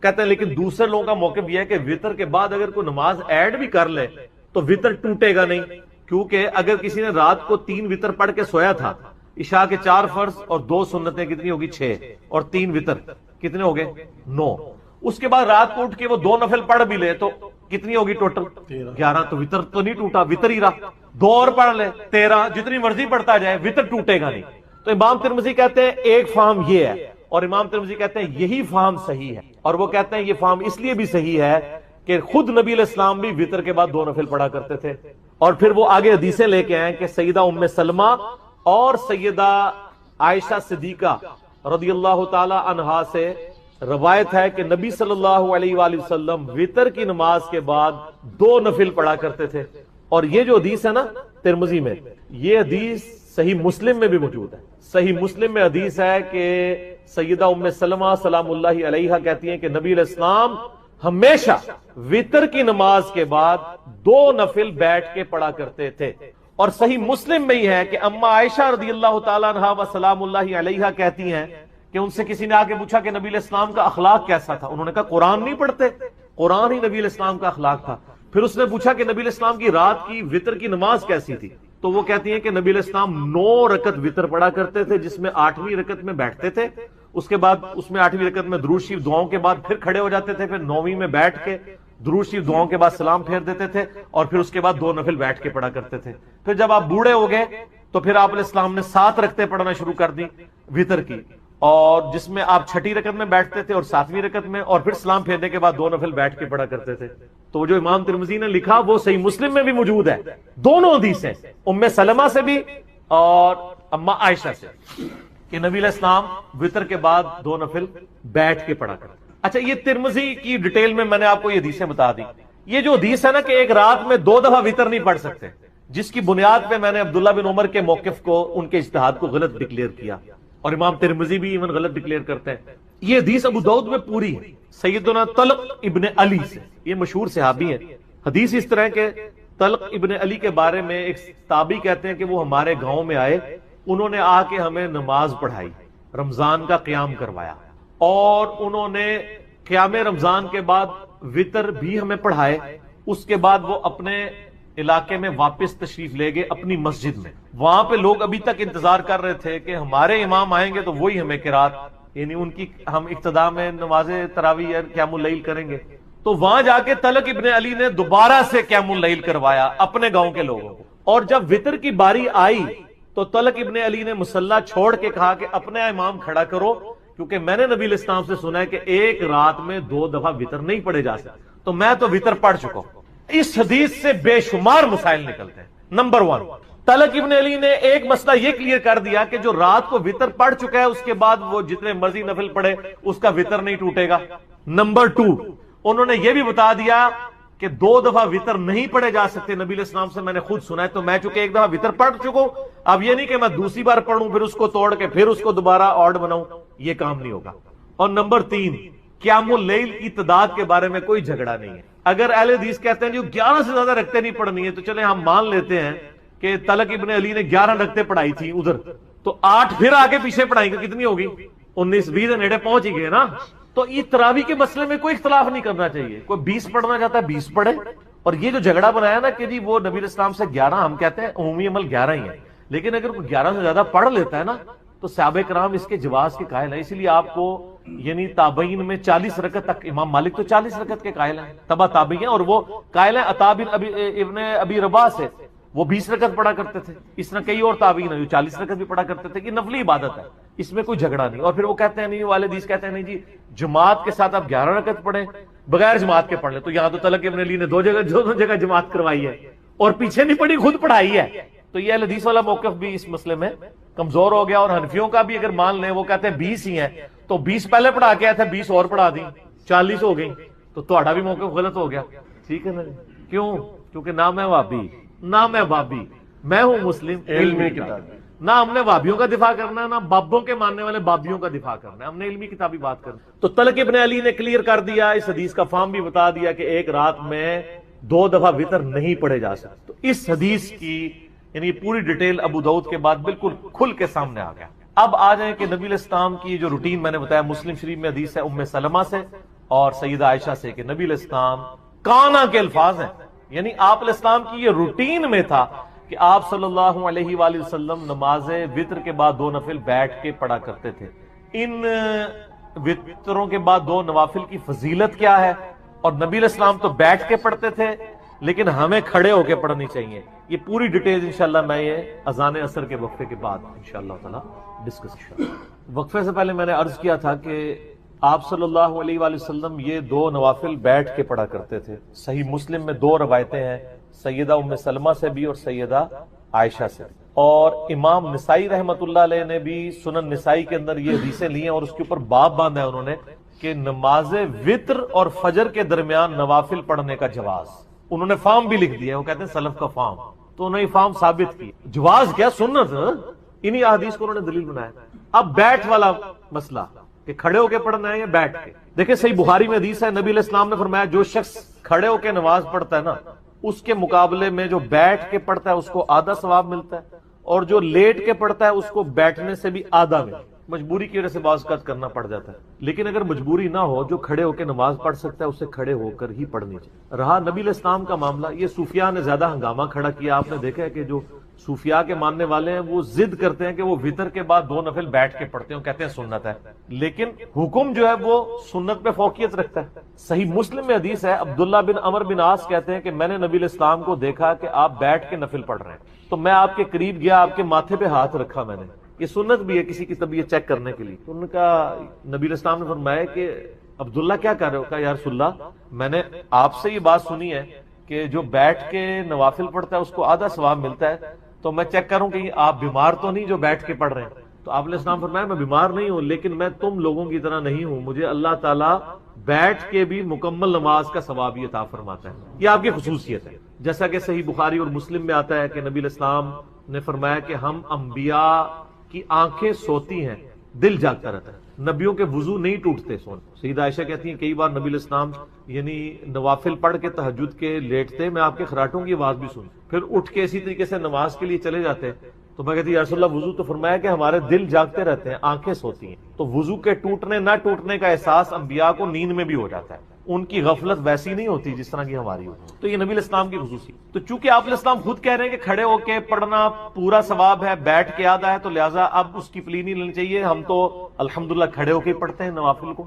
کہتے ہیں لیکن دوسرے لوگوں کا موقف یہ ہے کہ وتر کے بعد اگر کوئی نماز ایڈ بھی کر لے تو وتر ٹوٹے گا نہیں، کیونکہ اگر کسی نے رات کو 3 وتر پڑھ کے سویا تھا، عشاء کے 4 فرض اور 2 سنتیں کتنی ہوگی 6 اور 3 وتر کتنے ہو گئے 9، اس کے بعد رات کو اٹھ کے وہ 2 نفل پڑھ بھی لے تو کتنی ہوگی ٹوٹل 11، تو وتر تو نہیں ٹوٹا، وتر ہی رہا، 2 اور پڑھ لے 13، جتنی مرضی پڑھتا جائے وتر ٹوٹے گا نہیں۔ تو امام ترمذی کہتے ہیں ایک فہم یہ ہے، اور امام ترمذی کہتے ہیں یہی فہم صحیح ہے، اور وہ کہتے ہیں یہ فہم اس لیے بھی صحیح ہے کہ خود نبی علیہ السلام بھی وتر کے بعد 2 نفل پڑھا کرتے تھے، اور پھر وہ آگے حدیثیں لے کے آئے کہ سیدہ ام سلمہ اور سیدہ عائشہ صدیقہ رضی اللہ تعالی عنہا سے روایت ہے کہ نبی صلی اللہ علیہ وآلہ وسلم وتر کی نماز کے بعد 2 نفل پڑھا کرتے تھے، اور یہ جو حدیث ہے نا ترمذی میں، یہ حدیث صحیح مسلم میں بھی موجود ہے۔ صحیح مسلم میں حدیث ہے کہ سیدہ ام سلمہ سلام اللہ علیہا کہتی ہیں کہ نبی علیہ السلام ہمیشہ وتر کی نماز کے بعد 2 نفل بیٹھ کے پڑھا کرتے تھے، اور صحیح مسلم میں ہی ہے کہ اما عائشہ رضی اللہ تعالیٰ عنہا و سلام اللہ علیہا کہتی ہیں کہ ان سے کسی نے آ کے پوچھا کہ نبی علیہ السلام کا اخلاق کیسا تھا، انہوں نے کہا قرآن نہیں پڑھتے، قرآن ہی نبی علیہ السلام کا اخلاق تھا۔ پھر اس نے پوچھا کہ نبی علیہ السلام کی رات کی وتر کی نماز کیسی تھی، تو وہ کہتی ہیں کہ نبی علیہ السلام 9 رکعت وتر پڑھا کرتے تھے، جس میں 8ویں رکعت میں بیٹھتے تھے، اس کے بعد اس میں 8ویں رکعت میں درود شریف دعاؤں کے بعد پھر کھڑے ہو جاتے تھے، پھر 9ویں میں بیٹھ کے درود شریف دعاؤں کے بعد سلام پھیر دیتے تھے، اور پھر اس کے بعد 2 نفل بیٹھ کے پڑھا کرتے تھے۔ پھر جب آپ بوڑھے ہو گئے تو پھر آپ علیہ السلام نے 7 رکعتیں پڑھنا شروع کر دی وتر کی، اور جس میں آپ 6ٹھی رکعت میں بیٹھتے تھے اور 7ویں رکعت میں، اور پھر سلام پھیرنے کے بعد 2 نفل بیٹھ کے پڑھا کرتے تھے۔ تو جو امام ترمذی نے لکھا وہ صحیح مسلم میں بھی موجود ہے، دونوں حدیثیں ام سلمہ سے بھی اور اما عائشہ سے، کہ نبی علیہ السلام وتر کے بعد 2 نفل بیٹھ کے پڑھا کرتے۔ اچھا، یہ ترمذی کی ڈیٹیل میں نے آپ کو یہ حدیثیں بتا دی۔ یہ جو حدیث ہے نا کہ ایک رات میں 2 دفعہ وتر نہیں پڑھ سکتے، جس کی بنیاد پہ میں نے عبداللہ بن عمر کے موقف کو، ان کے اجتہاد کو غلط ڈکلیئر کیا، اور امام ترمذی بھی ایون غلط ڈکلیئر کرتے ہیں۔ یہ حدیث ابو داؤد میں پوری ہے سیدنا طلق ابن علی سے، یہ مشہور صحابی ہیں۔ حدیث اس طرح کہ طلق ابن علی کے بارے میں ایک تابعی کہتے ہیں کہ وہ ہمارے گاؤں میں آئے، انہوں نے آ کے ہمیں نماز پڑھائی، رمضان کا قیام کروایا، اور انہوں نے قیام رمضان کے بعد وتر بھی ہمیں پڑھائے۔ اس کے بعد وہ اپنے علاقے میں واپس تشریف لے گئے اپنی مسجد میں، وہاں پہ لوگ ابھی تک انتظار کر رہے تھے کہ ہمارے امام آئیں گے تو وہی ہمیں قرات، یعنی ان کی ہم ابتدا میں نماز تراویح یا قیام اللیل کریں گے۔ تو وہاں جا کے طلق ابن علی نے دوبارہ سے قیام اللیل کروایا اپنے گاؤں کے لوگوں کو، اور جب وتر کی باری آئی تو طلق ابن علی نے مصلی چھوڑ کے کہا کہ اپنے امام کھڑا کرو، کیونکہ میں نے نبی علیہ السلام سے سنا ہے کہ ایک رات میں 2 دفعہ وتر نہیں پڑھے جا سکتے، تو میں تو وتر پڑھ چکا ہوں۔ اس حدیث سے بے شمار مسائل نکلتے ہیں۔ نمبر 1، طلق ابن علی نے ایک مسئلہ یہ کلیئر کر دیا کہ جو رات کو وتر پڑھ چکا ہے اس کے بعد وہ جتنے مرضی نفل پڑھے اس کا وتر نہیں ٹوٹے گا۔ نمبر 2، انہوں نے یہ بھی بتا دیا کہ 2 دفعہ وتر نہیں پڑھے جا سکتے، نبی علیہ السلام سے میں نے خود سنا ہے، تو میں چونکہ ایک دفعہ وتر پڑھ چکا ہوں، اب یہ نہیں کہ میں دوسری بار پڑھوں پھر اس کو توڑ کے پھر اس کو دوبارہ آڈ بناؤں، یہ کام نہیں ہوگا۔ اور نمبر 3، قیام اللیل کی تعداد کے بارے میں کوئی جھگڑا نہیں ہے۔ اگر اہل حدیث کہتے ہیں جو 11 سے زیادہ رکعتیں نہیں پڑھنی ہے، تو چلیں ہم مان لیتے ہیں کہ طلق ابن علی نے 11 رکعتیں پڑھائی تھی ادھر، تو 8 پھر آگے پیچھے پڑھائیں گے، کتنی ہوگی 19-20 نیڑے پہنچ ہی گئے نا۔ تو یہ تراویح کے مسئلے میں کوئی اختلاف نہیں کرنا چاہیے، کوئی 20 پڑھنا چاہتا ہے 20 پڑھے۔ اور یہ جو جھگڑا بنایا نا کہ جی وہ نبی علیہ السلام سے 11، ہم کہتے ہیں عمومی عمل 11 ہی ہے، لیکن اگر کوئی 11 سے زیادہ پڑھ لیتا ہے نا تو صحابہ کرام اس کے جواز کے قائل ہیں۔ اسی لیے آپ کو یعنی تابعین میں 40 رکعت تک، امام مالک تو 40 رکعت کے قائل ہیں، تبع تابعین ہیں، اور وہ قائل ہیں عطا بن ابن ابی رباح سے، وہ 20 رکعت پڑھا کرتے تھے۔ اس طرح کئی اور تابعین ہیں جو 40 رکعت بھی پڑھا کرتے تھے، یہ نفلی عبادت ہے، اس میں کوئی جھگڑا نہیں۔ اور پھر وہ کہتے ہیں نہیں، والے حدیث کہتے ہیں نہیں جی جماعت کے ساتھ آپ 11 رکعت پڑھیں، بغیر جماعت کے پڑھ لیں۔ تو یہاں تو طلق ابن علی نے دو جگہ جماعت کروائی ہے اور پیچھے نہیں پڑھی، خود پڑھائی ہے۔ تو یہ حدیث والا موقف بھی اس مسئلے میں کمزور ہو گیا۔ اور حنفیوں کا بھی اگر مان لیں، وہ کہتے ہیں 20 ہی ہیں، تو 20 پہلے پڑھا کے آیا تھا، 20 اور پڑھا دی، 40 ہو گئی، تو تہاڈا بھی موقف غلط ہو گیا، ٹھیک ہے نا؟ کیوں؟ کیونکہ نہ میں وہابی نہ میں بابی، میں ہوں مسلم علمی کتاب. نہ ہم نے وہابیوں کا دفاع کرنا ہے، نہ بابوں کے ماننے والے بابیوں کا دفاع کرنا ہے، ہم نے علمی کتابی بات کرنا. تو طلق ابن علی نے کلیئر کر دیا، اس حدیث کا فہم بھی بتا دیا کہ ایک رات میں 2 دفعہ وتر نہیں پڑھے جا سکتے. تو اس حدیث کی یعنی پوری ڈیٹیل ابو داؤد کے بعد بالکل کھل کے سامنے آ گیا. اب آ جائیں کہ نبی علیہ السلام کی جو روٹین میں نے بتایا، مسلم شریف میں حدیث ہے ام سلمہ سے اور سیدہ عائشہ سے کہ نبی علیہ السلام کانا کے الفاظ ہیں، یعنی آپ علیہ السلام کی یہ روٹین میں تھا کہ آپ صلی اللہ علیہ وآلہ وسلم نماز وتر کے بعد 2 نفل بیٹھ کے پڑھا کرتے تھے. ان وتروں کے بعد 2 نوافل کی فضیلت کیا ہے، اور نبی علیہ السلام تو بیٹھ کے پڑھتے تھے لیکن ہمیں کھڑے ہو کے پڑھنی چاہیے. یہ پوری ڈیٹیل انشاءاللہ میں یہ اذان عصر کے وقفے کے بعد انشاءاللہ تعالی ڈسکس کروں. وقفے سے پہلے میں نے عرض کیا تھا کہ آپ صلی اللہ علیہ وآلہ وسلم یہ 2 نوافل بیٹھ کے پڑھا کرتے تھے. صحیح مسلم میں 2 روایتیں ہیں، سیدہ ام سلمہ سے بھی اور سیدہ عائشہ سے. اور امام نسائی رحمت اللہ علیہ نے بھی سنن نسائی کے اندر یہ حدیثیں لی ہیں اور اس کے اوپر باب باندھا ہے انہوں نے کہ نماز وتر اور فجر کے درمیان نوافل پڑھنے کا جواز. انہوں نے فارم بھی لکھ دیا، وہ کہتے ہیں سلف کا فارم. تو انہوں نے یہ فارم ثابت کی، جواز کیا سنت، انہی احادیث کو انہوں نے دلیل بنایا. اب بیٹھ والا مسئلہ کہ کھڑے ہو کے پڑھنا ہے یا بیٹھ کے. دیکھیں صحیح بخاری میں حدیث ہے، نبی علیہ السلام نے فرمایا جو شخص کھڑے ہو کے نماز پڑھتا ہے نا، اس کے مقابلے میں جو بیٹھ کے پڑھتا ہے اس کو آدھا ثواب ملتا ہے، اور جو لیٹ کے پڑھتا ہے اس کو بیٹھنے سے بھی آدھا ملتا ہے. مجبوری کی وجہ سے بعض اوقات کرنا پڑ جاتا ہے، لیکن اگر مجبوری نہ ہو، جو کھڑے ہو کے نماز پڑھ سکتا ہے اسے کھڑے ہو کر ہی پڑھنی چاہیے. رہا نبی علیہ السلام کا معاملہ، یہ صوفیاء نے زیادہ ہنگامہ کھڑا کیا. آپ نے دیکھا ہے کہ جو صوفیاء کے ماننے والے ہیں وہ ضد کرتے ہیں کہ وہ وتر کے بعد 2 نفل بیٹھ کے پڑھتے ہیں، کہتے ہیں سنت ہے، لیکن حکم جو ہے وہ سنت پہ فوقیت رکھتا ہے. صحیح مسلم میں حدیث ہے، عبداللہ بن عمر بن عاص کہتے ہیں کہ میں نے نبی علیہ السلام کو دیکھا کہ آپ بیٹھ کے نفل پڑھ رہے ہیں، تو میں آپ کے قریب گیا، آپ کے ماتھے پہ ہاتھ رکھا. میں نے یہ سنت بھی ہے کسی کی طبیعت چیک کرنے کے لیے. تو ان کا نبی علیہ السلام نے فرمایا کہ عبداللہ کیا کر رہے ہو؟ کہا یا رسول اللہ میں نے آپ سے یہ بات سنی ہے کہ جو بیٹھ کے نوافل پڑھتا ہے اس کو آدھا ثواب ملتا ہے، تو میں چیک کروں کہ آپ بیمار تو نہیں جو بیٹھ کے پڑھ رہے ہیں. تو آپ علیہ السلام فرمایا میں بیمار نہیں ہوں، لیکن میں تم لوگوں کی طرح نہیں ہوں، مجھے اللہ تعالیٰ بیٹھ کے بھی مکمل نماز کا ثواب عطا فرماتا ہے. یہ آپ کی خصوصیت ہے. جیسا کہ صحیح بخاری اور مسلم میں آتا ہے کہ نبی علیہ السلام نے فرمایا کہ ہم انبیاء کی آنکھیں سوتی ہیں، دل جاگتا رہتا ہے. نبیوں کے وضو نہیں ٹوٹتے سونے. سیدہ عائشہ کہتی ہیں کئی بار نبی علیہ السلام یعنی نوافل پڑھ کے تہجد کے لیٹتے، میں آپ کے خراٹوں کی آواز بھی سنتی، پھر اٹھ کے اسی طریقے سے نماز کے لیے چلے جاتے. تو میں کہتی یا رسول اللہ وضو؟ تو فرمایا کہ ہمارے دل جاگتے رہتے ہیں، آنکھیں سوتی ہیں. تو وضو کے ٹوٹنے نہ ٹوٹنے کا احساس انبیاء کو نیند میں بھی ہو جاتا ہے، ان کی غفلت ویسی نہیں ہوتی جس طرح کی ہماری ہوتی. تو یہ نبی علیہ السلام کی خصوصی. تو چونکہ آپ علیہ السلام خود کہہ رہے ہیں کہ کھڑے ہو کے پڑھنا پورا ثواب ہے، بیٹھ کے آدھا ہے، تو لہٰذا اب اس کی پلی نہیں لینی چاہیے. ہم تو الحمدللہ کھڑے ہو کے پڑھتے ہیں نوافل کو،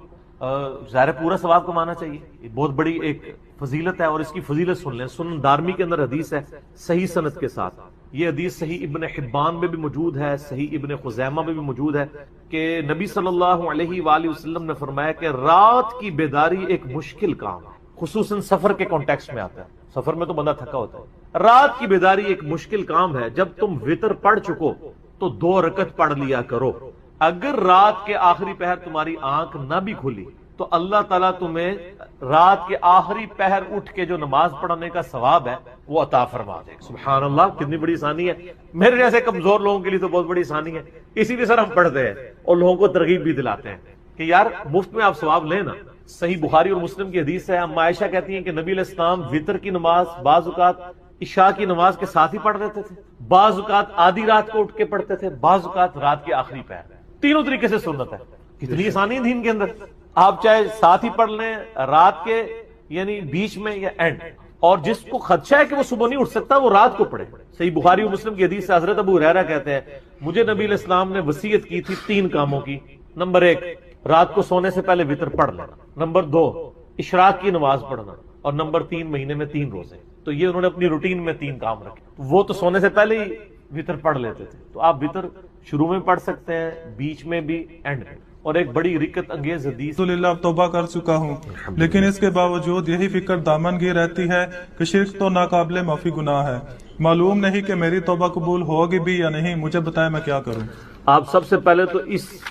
ظاہر پورا ثواب کمانا چاہیے. یہ بہت بڑی ایک فضیلت ہے، اور اس کی فضیلت سن لیں. سنن دارمی کے اندر حدیث ہے صحیح سند کے ساتھ. یہ حدیث صحیح ابن حبان میں بھی موجود ہے، صحیح ابن خزیمہ میں بھی موجود ہے کہ نبی صلی اللہ علیہ وآلہ وسلم نے فرمایا کہ رات کی بیداری ایک مشکل کام ہے. خصوصاً سفر کے کانٹیکسٹ میں آتا ہے. سفر میں تو بندہ تھکا ہوتا ہے. رات کی بیداری ایک مشکل کام ہے. جب تم وتر پڑھ چکو تو 2 رکعت پڑھ لیا کرو. اگر رات کے آخری پہر تمہاری آنکھ نہ بھی کھلی تو اللہ تعالیٰ تمہیں رات کے آخری پہر اٹھ کے جو نماز پڑھنے کا ثواب ہے وہ عطا فرما دے. سبحان اللہ، کتنی بڑی آسانی ہے. میرے جیسے کمزور لوگوں کے لیے تو بہت بڑی آسانی ہے. اسی لیے سر ہم پڑھتے ہیں اور لوگوں کو ترغیب بھی دلاتے ہیں کہ یار مفت میں آپ ثواب لیں نا. صحیح بخاری اور مسلم کی حدیث ہے، اما عائشہ کہتی ہیں کہ نبی علیہ السلام وتر کی نماز بعض اوقات عشاء کی نماز کے ساتھ ہی پڑھ دیتے تھے، بعض اوقات آدھی رات کو اٹھ کے پڑھتے تھے، بعض اوقات رات کے آخری پہر. تینوں طریقے سے سنت ہے. کتنی آسانی ہے دین کے اندر. آپ چاہے ساتھ ہی پڑھ لیں، رات کے یعنی بیچ میں یا اینڈ. اور جس کو خدشہ ہے کہ وہ صبح نہیں اٹھ سکتا وہ رات کو پڑھے. صحیح بخاری اور مسلم کی حدیث سے حضرت ابو ہریرہ کہتے ہیں مجھے نبی علیہ السلام نے وصیت کی تھی 3 کاموں کی. نمبر 1 رات کو سونے سے پہلے وتر پڑھ لینا. نمبر 2 اشراق کی نماز پڑھنا. اور نمبر 3 مہینے میں 3 روزے. تو یہ انہوں نے اپنی روٹین میں 3 کام رکھے. وہ تو سونے سے پہلے ہی وتر پڑھ لیتے تھے. تو آپ وتر شروع میں پڑھ سکتے ہیں، بیچ میں بھی، اینڈ میں. اور ایک بڑی رکت انگیز حدیث الحمدللہ اب توبہ کر چکا ہوں، لیکن اس کے باوجود یہی فکر دامن گیر رہتی ہے کہ شرک تو ناقابل معافی گناہ ہے. معلوم نہیں کہ میری توبہ قبول ہوگی بھی یا نہیں. مجھے بتائیں میں کیا کروں. آپ سب سے پہلے تو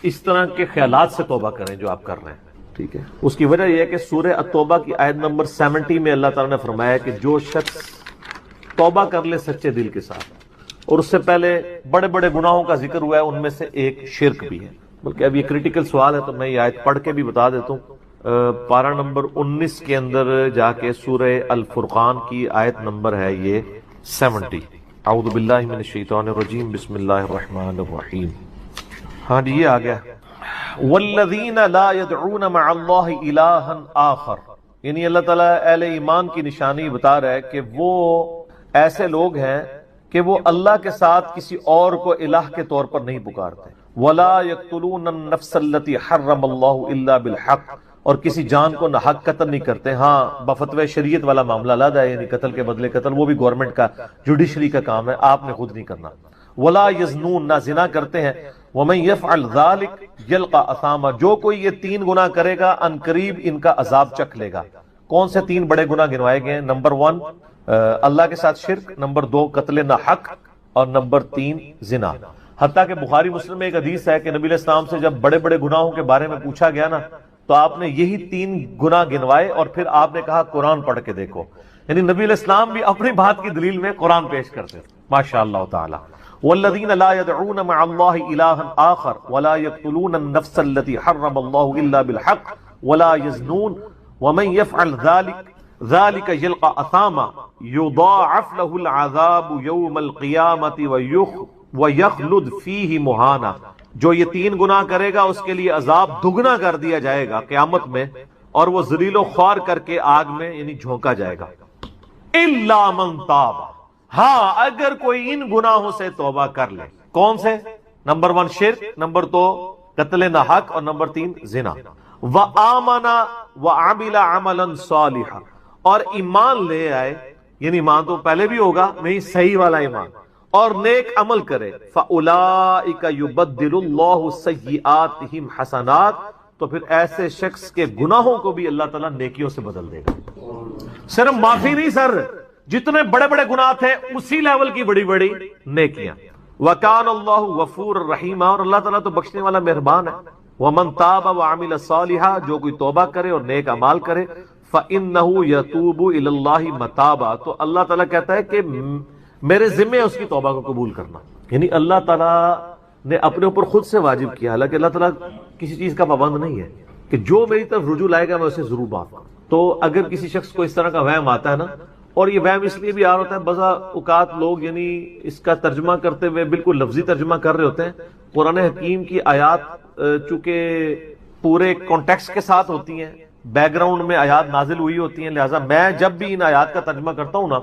اس طرح کے خیالات سے توبہ کریں جو آپ کر رہے ہیں. ٹھیک ہے. اس کی وجہ یہ ہے کہ سورہ التوبہ کی آیت نمبر 70 میں اللہ تعالیٰ نے فرمایا کہ جو شخص توبہ کر لے سچے دل کے ساتھ اور اس سے پہلے بڑے بڑے گناہوں کا ذکر ہوا ہے، ان میں سے ایک شرک بھی ہے۔ بلکہ اب یہ کریٹیکل سوال ہے تو میں یہ آیت پڑھ کے بھی بتا دیتا ہوں۔ پارہ نمبر 19 کے اندر جا کے سورہ الفرقان کی آیت نمبر ہے یہ 70۔ اعوذ باللہ من الشیطان الرجیم، بسم اللہ الرحمن الرحیم۔ ہاں جی، یہ آ گیا والذین لا يدعون مع اللہ الہا آخر، یعنی اللہ تعالیٰ اہل ایمان کی نشانی بتا رہا ہے کہ وہ ایسے لوگ ہیں کہ وہ اللہ کے ساتھ کسی اور کو الہ کے طور پر نہیں پکارتے۔ وَلَا يَقْتُلُونَ النَّفْسَ الَّتِي حَرَّمَ اللَّهُ إِلَّا بِالْحَقِّ، اور کسی جان کو ناحق قتل نہیں کرتے۔ ہاں بفتوی شریعت والا معاملہ علیحدہ ہے، یعنی قتل کے بدلے قتل، وہ بھی گورنمنٹ کا جوڈیشری کا کام ہے، آپ نے خود نہیں کرنا۔ وَلَا يَزْنُونَ، نہ زنا کرتے ہیں۔ وَمَن يَفْعَلْ ذَلِكَ يَلْقَ أَثَامًا، جو کوئی یہ 3 گناہ کرے گا ان قریب ان کا عذاب چکھ لے گا۔ کون سے 3 بڑے گناہ گنوائے گئے ہیں؟ نمبر 1 اللہ کے ساتھ شرک، نمبر 2 قتل ناحق، اور نمبر 3 زنا۔ حتیٰ کہ بخاری مسلم میں ایک حدیث ہے کہ نبی علیہ السلام سے جب بڑے بڑے گناہوں کے بارے میں پوچھا گیا نا تو آپ نے یہی 3 گناہ گنوائے اور پھر آپ نے کہا قرآن پڑھ کے دیکھو، یعنی نبی علیہ السلام بھی اپنی بات کی دلیل میں قرآن پیش کرتے تھے، ماشاء اللہ تعالی۔ والذین لا يدعون مع اللہ الہا آخر ولا يقتلون النفس التي حرم اللہ الا بالحق ولا يزنون ومن يفعل ذلك يلقى اثاما يضاعف له العذاب يوم القیامة وَيَخْلُدْ فِيهِ مُهَانًا، جو یہ 3 گناہ کرے گا اس کے لیے عذاب دگنا کر دیا جائے گا قیامت میں، اور وہ ذلیل و خوار کر کے آگ میں یعنی جھونکا جائے گا۔ إِلَّا مَن تَابَ، ہاں اگر کوئی ان گناہوں سے توبہ کر لے۔ کون سے؟ نمبر 1 شرک، نمبر 2 قتل ناحق، اور نمبر 3 زنا۔ وَآمَنَ وَعَمِلَ عَمَلًا صَالِحًا، اور ایمان لے آئے، یعنی ایمان تو پہلے بھی ہوگا نہیں، صحیح والا ایمان، اور نیک عمل کرے۔ فَأُولَئِكَ يُبَدِّلُ اللَّهُ سَيِّئَاتِهِمْ حَسَنَاتٍ، تو پھر ایسے شخص کے گناہوں کو بھی اللہ تعالیٰ نیکیوں سے بدل دے گا۔ صرف معافی نہیں سر، جتنے بڑے بڑے گناہ تھے اسی لیول کی بڑی بڑی نیکیاں۔ وَكَانَ اللَّهُ غَفُورًا رَحِيمًا، اور اللہ تعالیٰ تو بخشنے والا مہربان ہے۔ وَمَن تَابَ وَعَمِلَ صَالِحًا، جو کوئی توبہ کرے اور نیک اعمال کرے، فَإِنَّهُ يَتُوبُ إِلَى اللَّهِ مَتَابًا، تو اللہ تعالیٰ کہتا ہے کہ میرے ذمہ ہے اس کی توبہ کو قبول کرنا، یعنی اللہ تعالیٰ نے اپنے اوپر خود سے واجب کیا، حالانکہ اللہ تعالیٰ کسی چیز کا پابند نہیں ہے کہ جو میری طرف رجوع لائے گا میں اسے ضرور معاف کروں۔ تو اگر کسی شخص کو اس طرح کا وہم آتا ہے نا، اور یہ وہم اس لیے بھی آ رہا ہوتا ہے، بعض اوقات لوگ یعنی اس کا ترجمہ کرتے ہوئے بالکل لفظی ترجمہ کر رہے ہوتے ہیں۔ قرآن حکیم کی آیات چونکہ پورے کانٹیکسٹ کے ساتھ ہوتی ہیں، بیک گراؤنڈ میں آیات نازل ہوئی ہوتی ہیں، لہٰذا میں جب بھی ان آیات کا ترجمہ کرتا ہوں نا،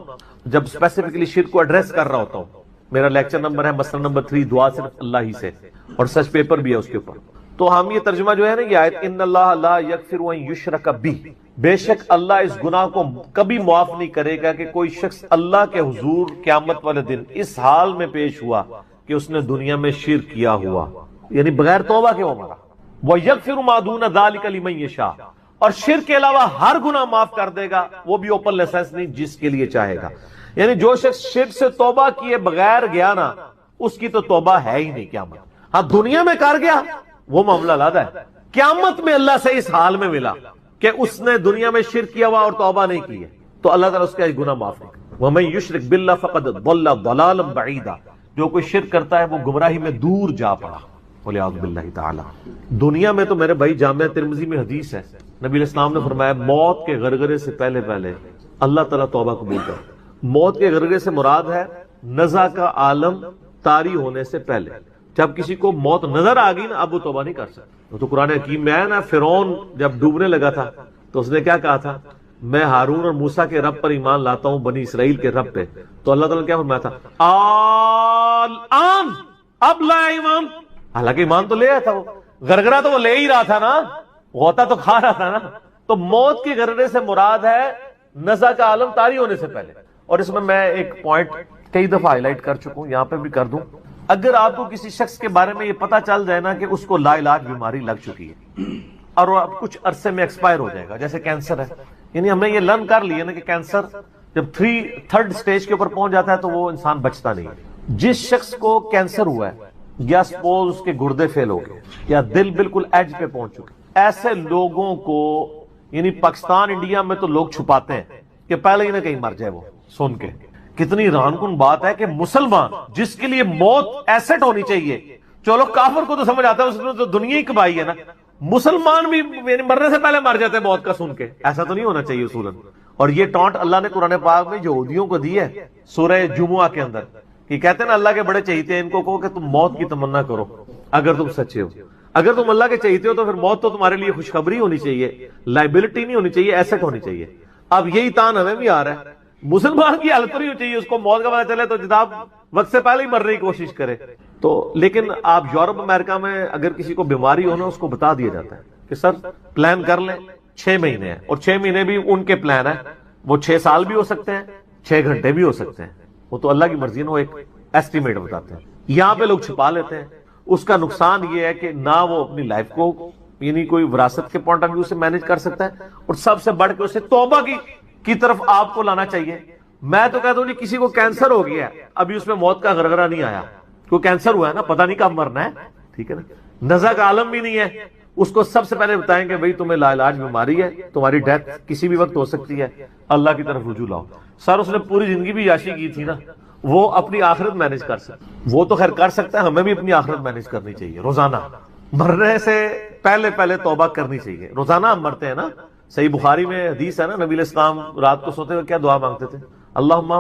جب اسپیسیفکلی شرک کو ایڈریس کر رہا ہوتا ہوں، میرا لیکچر نمبر ہے مسئلہ نمبر 3 دعا صرف اللہ ہی سے، اور سچ پیپر بھی ہے اس کے اوپر، تو ہم یہ ترجمہ جو ہے نا یہ آیت ان اللہ لا یغفر ان یشرک بہ، بے شک اللہ اس گناہ کو کبھی معاف نہیں کرے گا کہ کوئی شخص اللہ کے حضور قیامت والے دن اس حال میں پیش ہوا کہ اس نے دنیا میں شرک کیا ہوا، یعنی بغیر توبہ کے وہ مرا۔ وَيَغْفِرُ مَا دُونَ ذَلِكَ لِمَن یشاء، اور شرک کے علاوہ ہر گناہ معاف کر دے گا، وہ بھی اوپن لائسنس نہیں، جس کے لیے چاہے گا۔ یعنی جو شخص شرک سے توبہ کیے بغیر گیا نا، اس کی تو توبہ ہے ہی نہیں قیامت۔ ہاں دنیا میں کر گیا وہ معاملہ علیحدہ ہے، قیامت میں اللہ سے اس حال میں ملا کہ اس نے دنیا میں شرک کیا ہوا اور توبہ نہیں کی ہے، تو اللہ تعالیٰ اس کا گناہ معاف نہیں کرے۔ وَمَن يُشْرِكْ بِاللَّهِ فَقَدْ ضَلَّ ضَلَالًا بَعِيدًا، جو کوئی شرک کرتا ہے وہ گمراہی میں دور جا پڑا، وَلِعَوْذُ بِاللَّهِ تعالی۔ دنیا میں تو میرے بھائی جامعہ ترمذی میں حدیث ہے، نبی علیہ السلام نے فرمایا موت کے غرغرے سے پہلے اللہ تعالیٰ توبہ قبول کرتا ہے۔ موت کے غرغرے سے مراد ہے نزع کا عالم طاری ہونے سے پہلے، جب کسی کو موت نظر آ گئی نا اب وہ توبہ نہیں کر سکتا۔ وہ تو قرآن حکیم میں ہے نا، فرعون جب ڈوبنے لگا تھا تو اس نے کیا کہا تھا، میں ہارون اور موسیٰ کے رب پر ایمان لاتا ہوں، بنی اسرائیل کے رب پہ، تو اللہ تعالیٰ نے کیا فرمایا تھا، الآن، اب لایا ایمان، حالانکہ ایمان تو لے آیا تھا، وہ غرغرہ تو وہ لے ہی رہا تھا نا، غوطہ تو کھا رہا تھا نا۔ تو موت کے غرغرے سے مراد ہے نزع کا عالم طاری ہونے سے پہلے۔ اور اس میں ایک پوائنٹ کئی دفعہ ہائی لائٹ کر چکا ہوں، یہاں پہ بھی کر دوں، اگر آپ کو کسی شخص کے بارے میں یہ پتا چل جائے نا کہ اس کو لا علاج بیماری لگ چکی ہے اور وہ اب کچھ عرصے میں ایکسپائر ہو جائے گا، جیسے کینسر ہے، یعنی ہم نے یہ لرن کر لیا نا کہ کینسر جب 3rd سٹیج کے اوپر پہنچ جاتا ہے تو وہ انسان بچتا نہیں ہے۔ جس شخص کو کینسر ہوا ہے یا سپوز اس کے گردے فیل ہو گئے یا دل بالکل ایج پہ پہنچ چکے، ایسے لوگوں کو یعنی پاکستان انڈیا میں تو لوگ چھپاتے ہیں کہ پہلے ہی نہ کہیں مر جائے وہ سن کے، کتنی حیران کن بات ہے کہ مسلمان جس کے لیے موت ایسٹ ہونی چاہیے، چلو کافر کو تو سمجھ آتا ہے، اس نے تو دنیا ہی کمائی ہے نا، مسلمان بھی مرنے سے پہلے مر جاتے ہیں موت کا سن کے. ایسا تو نہیں ہونا چاہیے اصولاً. اور یہ ٹانٹ اللہ نے قرآن پاک میں یہودیوں کو دی ہے سورہ جمعہ کے اندر، کہ کہتے ہیں نا اللہ کے بڑے چہیتے ہیں، ان کو کہو کہ تم موت کی تمنا کرو اگر تم سچے ہو. اگر تم اللہ کے چہیتے ہو تو پھر موت تو تمہارے لیے خوشخبری ہونی چاہیے، لائبلٹی نہیں ہونی چاہیے، ایسٹ ہونی چاہیے. اب یہی تان ہمیں بھی آ رہا ہے، مسلمان کی حالت نہیں ہونی چاہیے، اس کو موت کا پتہ چلے تو جناب وقت سے پہلے ہی مرنے کی کوشش کرے. تو لیکن آپ یورپ امریکہ میں اگر کسی کو بیماری ہو نا، اس کو بتا دیا جاتا ہے کہ سر پلان کر لیں 6 مہینے ہیں، اور 6 مہینے بھی ان کے پلان ہے، وہ 6 سال بھی ہو سکتے ہیں، 6 گھنٹے بھی ہو سکتے ہیں، وہ تو اللہ کی مرضی ہے، وہ ایک ایسٹیمیٹ بتاتے ہیں. یہاں پہ لوگ چھپا لیتے ہیں. اس کا نقصان یہ ہے کہ نہ وہ اپنی لائف کو یعنی کوئی وراثت کے پوائنٹ آف ویو سے مینج کر سکتا ہے، اور سب سے بڑھ کے اسے توبہ کی طرف آپ کو لانا چاہیے. میں تو کہتا ہوں جی کسی کو کینسر ہو گیا ہے، ابھی اس میں موت کا غرغرہ نہیں آیا، کوئی کینسر ہوا ہے نا، پتہ نہیں کب مرنا ہے، ٹھیک ہے نا، نزع کا عالم بھی نہیں ہے، اس کو سب سے پہلے بتائیں کہ بھئی تمہیں لا علاج بیماری ہے، تمہاری ڈیتھ کسی بھی وقت ہو سکتی ہے، اللہ کی طرف رجوع لاؤ. سر اس نے پوری زندگی بھی عیاشی کی تھی نا، وہ اپنی آخرت مینج کر سکتا، وہ تو خیر کر سکتا ہے، ہمیں بھی اپنی آخرت مینج کرنی چاہیے. روزانہ مرنے سے پہلے توبہ کرنی چاہیے. روزانہ ہم مرتے ہیں نا، صحیح بخاری میں حدیث ہے نا، نبی علیہ السلام رات کو سوتے ہوئے کیا دعا مانگتے تھے؟ اللہم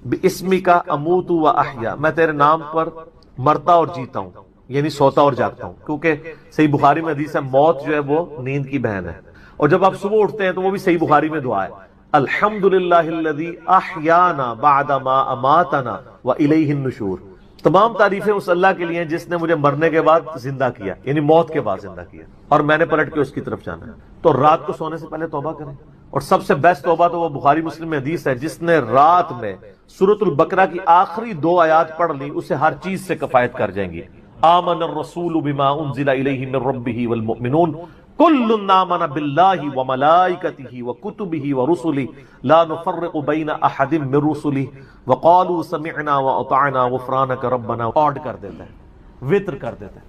باسمک اموت و احیا، میں تیرے نام پر مرتا اور جیتا ہوں، یعنی سوتا اور جاگتا ہوں. کیونکہ صحیح بخاری میں حدیث ہے موت جو ہے وہ نیند کی بہن ہے. اور جب آپ صبح اٹھتے ہیں تو وہ بھی صحیح بخاری میں دعا ہے، الحمدللہ الذی احیانا بعد ما اماتنا والیہ النشور. تمام تعریفیں اس اللہ کے لیے ہیں جس نے مجھے مرنے کے بعد زندہ کیا، یعنی موت کے بعد زندہ کیا، اور میں نے پلٹ کے اس کی طرف جانا ہے. تو رات کو سونے سے پہلے توبہ کریں. اور سب سے بیسٹ توبہ تو وہ بخاری مسلم میں حدیث ہے، جس نے رات میں سورۃ البقرہ کی آخری 2 آیات پڑھ لی، اسے ہر چیز سے کفایت کر جائیں گی. آمن الرسول بما انزل الیہ من ربہ والمؤمنون کل آمن باللہ وملائکتہ وکتبہ ورسلہ لا نفرق بین احد من رسلہ وقالوا سمعنا واطعنا غفرانک ربنا. آڈ کر دیتا ہے، وطر کر دیتا ہے.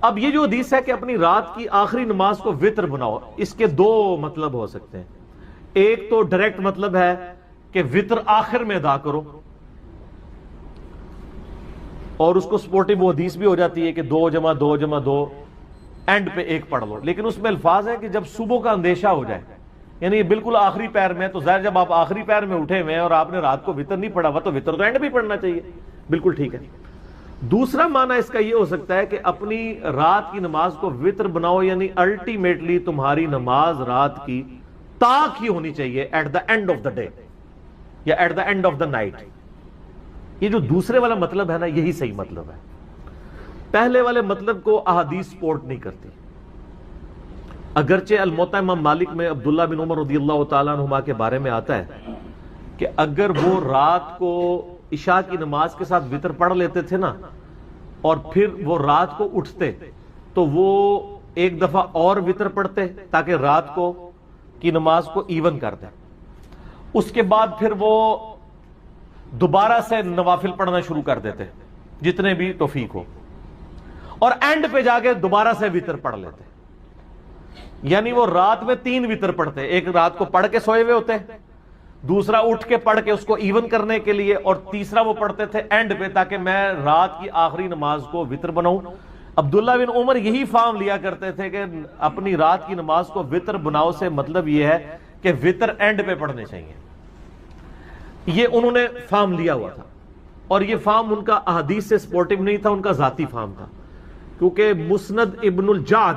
اب یہ جو حدیث ہے کہ اپنی رات کی آخری نماز کو وطر بناؤ، اس کے 2 مطلب ہو سکتے ہیں. ایک تو ڈائریکٹ مطلب ہے کہ وطر آخر میں ادا کرو، اور اس کو سپورٹنگ وہ حدیث بھی ہو جاتی ہے کہ 2 جمع 2 جمع 2 اینڈ پہ 1 پڑھ لو. لیکن اس میں الفاظ ہے کہ جب صبح کا اندیشہ ہو جائے، یعنی بالکل آخری پیر میں، تو ظاہر جب آپ آخری پیر میں اٹھے ہوئے ہیں اور آپ نے رات کو وطر نہیں پڑھا ہوا، تو وطر تو اینڈ بھی پڑھنا چاہیے. بالکل ٹھیک ہے. دوسرا معنی اس کا یہ ہو سکتا ہے کہ اپنی رات کی نماز کو وطر بناؤ، یعنی الٹیمیٹلی تمہاری نماز رات کی تاک ہی ہونی چاہیے، at the end of the day یا at the end of the night. یہ جو دوسرے والا مطلب ہے نا، یہی صحیح مطلب ہے. پہلے والے مطلب کو احادیث سپورٹ نہیں کرتی. اگرچہ الموطا امام مالک میں عبداللہ بن عمر رضی اللہ تعالیٰ عنہما کے بارے میں آتا ہے کہ اگر وہ رات کو عشاء کی نماز کے ساتھ وطر پڑھ لیتے تھے نا، اور پھر وہ رات کو اٹھتے تو وہ ایک دفعہ اور وطر پڑھتے تاکہ رات کو کی نماز کو ایون کر دیں. اس کے بعد پھر وہ دوبارہ سے نوافل پڑھنا شروع کر دیتے جتنے بھی توفیق ہو، اور اینڈ پہ جا کے دوبارہ سے وطر پڑھ لیتے. یعنی وہ رات میں 3 وطر پڑھتے، ایک رات کو پڑھ کے سوئے ہوئے ہوتے، دوسرا اٹھ کے پڑھ کے اس کو ایون کرنے کے لیے، اور تیسرا وہ پڑھتے تھے اینڈ پہ تاکہ میں رات کی آخری نماز کو وطر بناؤں. عبداللہ بن عمر یہی فارم لیا کرتے تھے کہ اپنی رات کی نماز کو وطر بناؤ سے مطلب یہ ہے کہ وطر اینڈ پہ پڑھنے چاہیے. یہ انہوں نے فارم لیا ہوا تھا، اور یہ فارم ان کا احادیث سے سپورٹیو نہیں تھا، ان کا ذاتی فارم تھا. کیونکہ مسند ابن الجعد،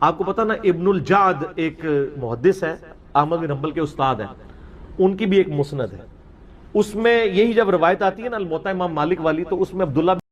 آپ کو پتا نا ابن الجعد ایک محدث ہے، احمد بن حنبل کے استاد ہیں، ان کی بھی ایک مسند ہے. اس میں یہی جب روایت آتی ہے نا الموطا امام مالک والی، تو اس میں عبداللہ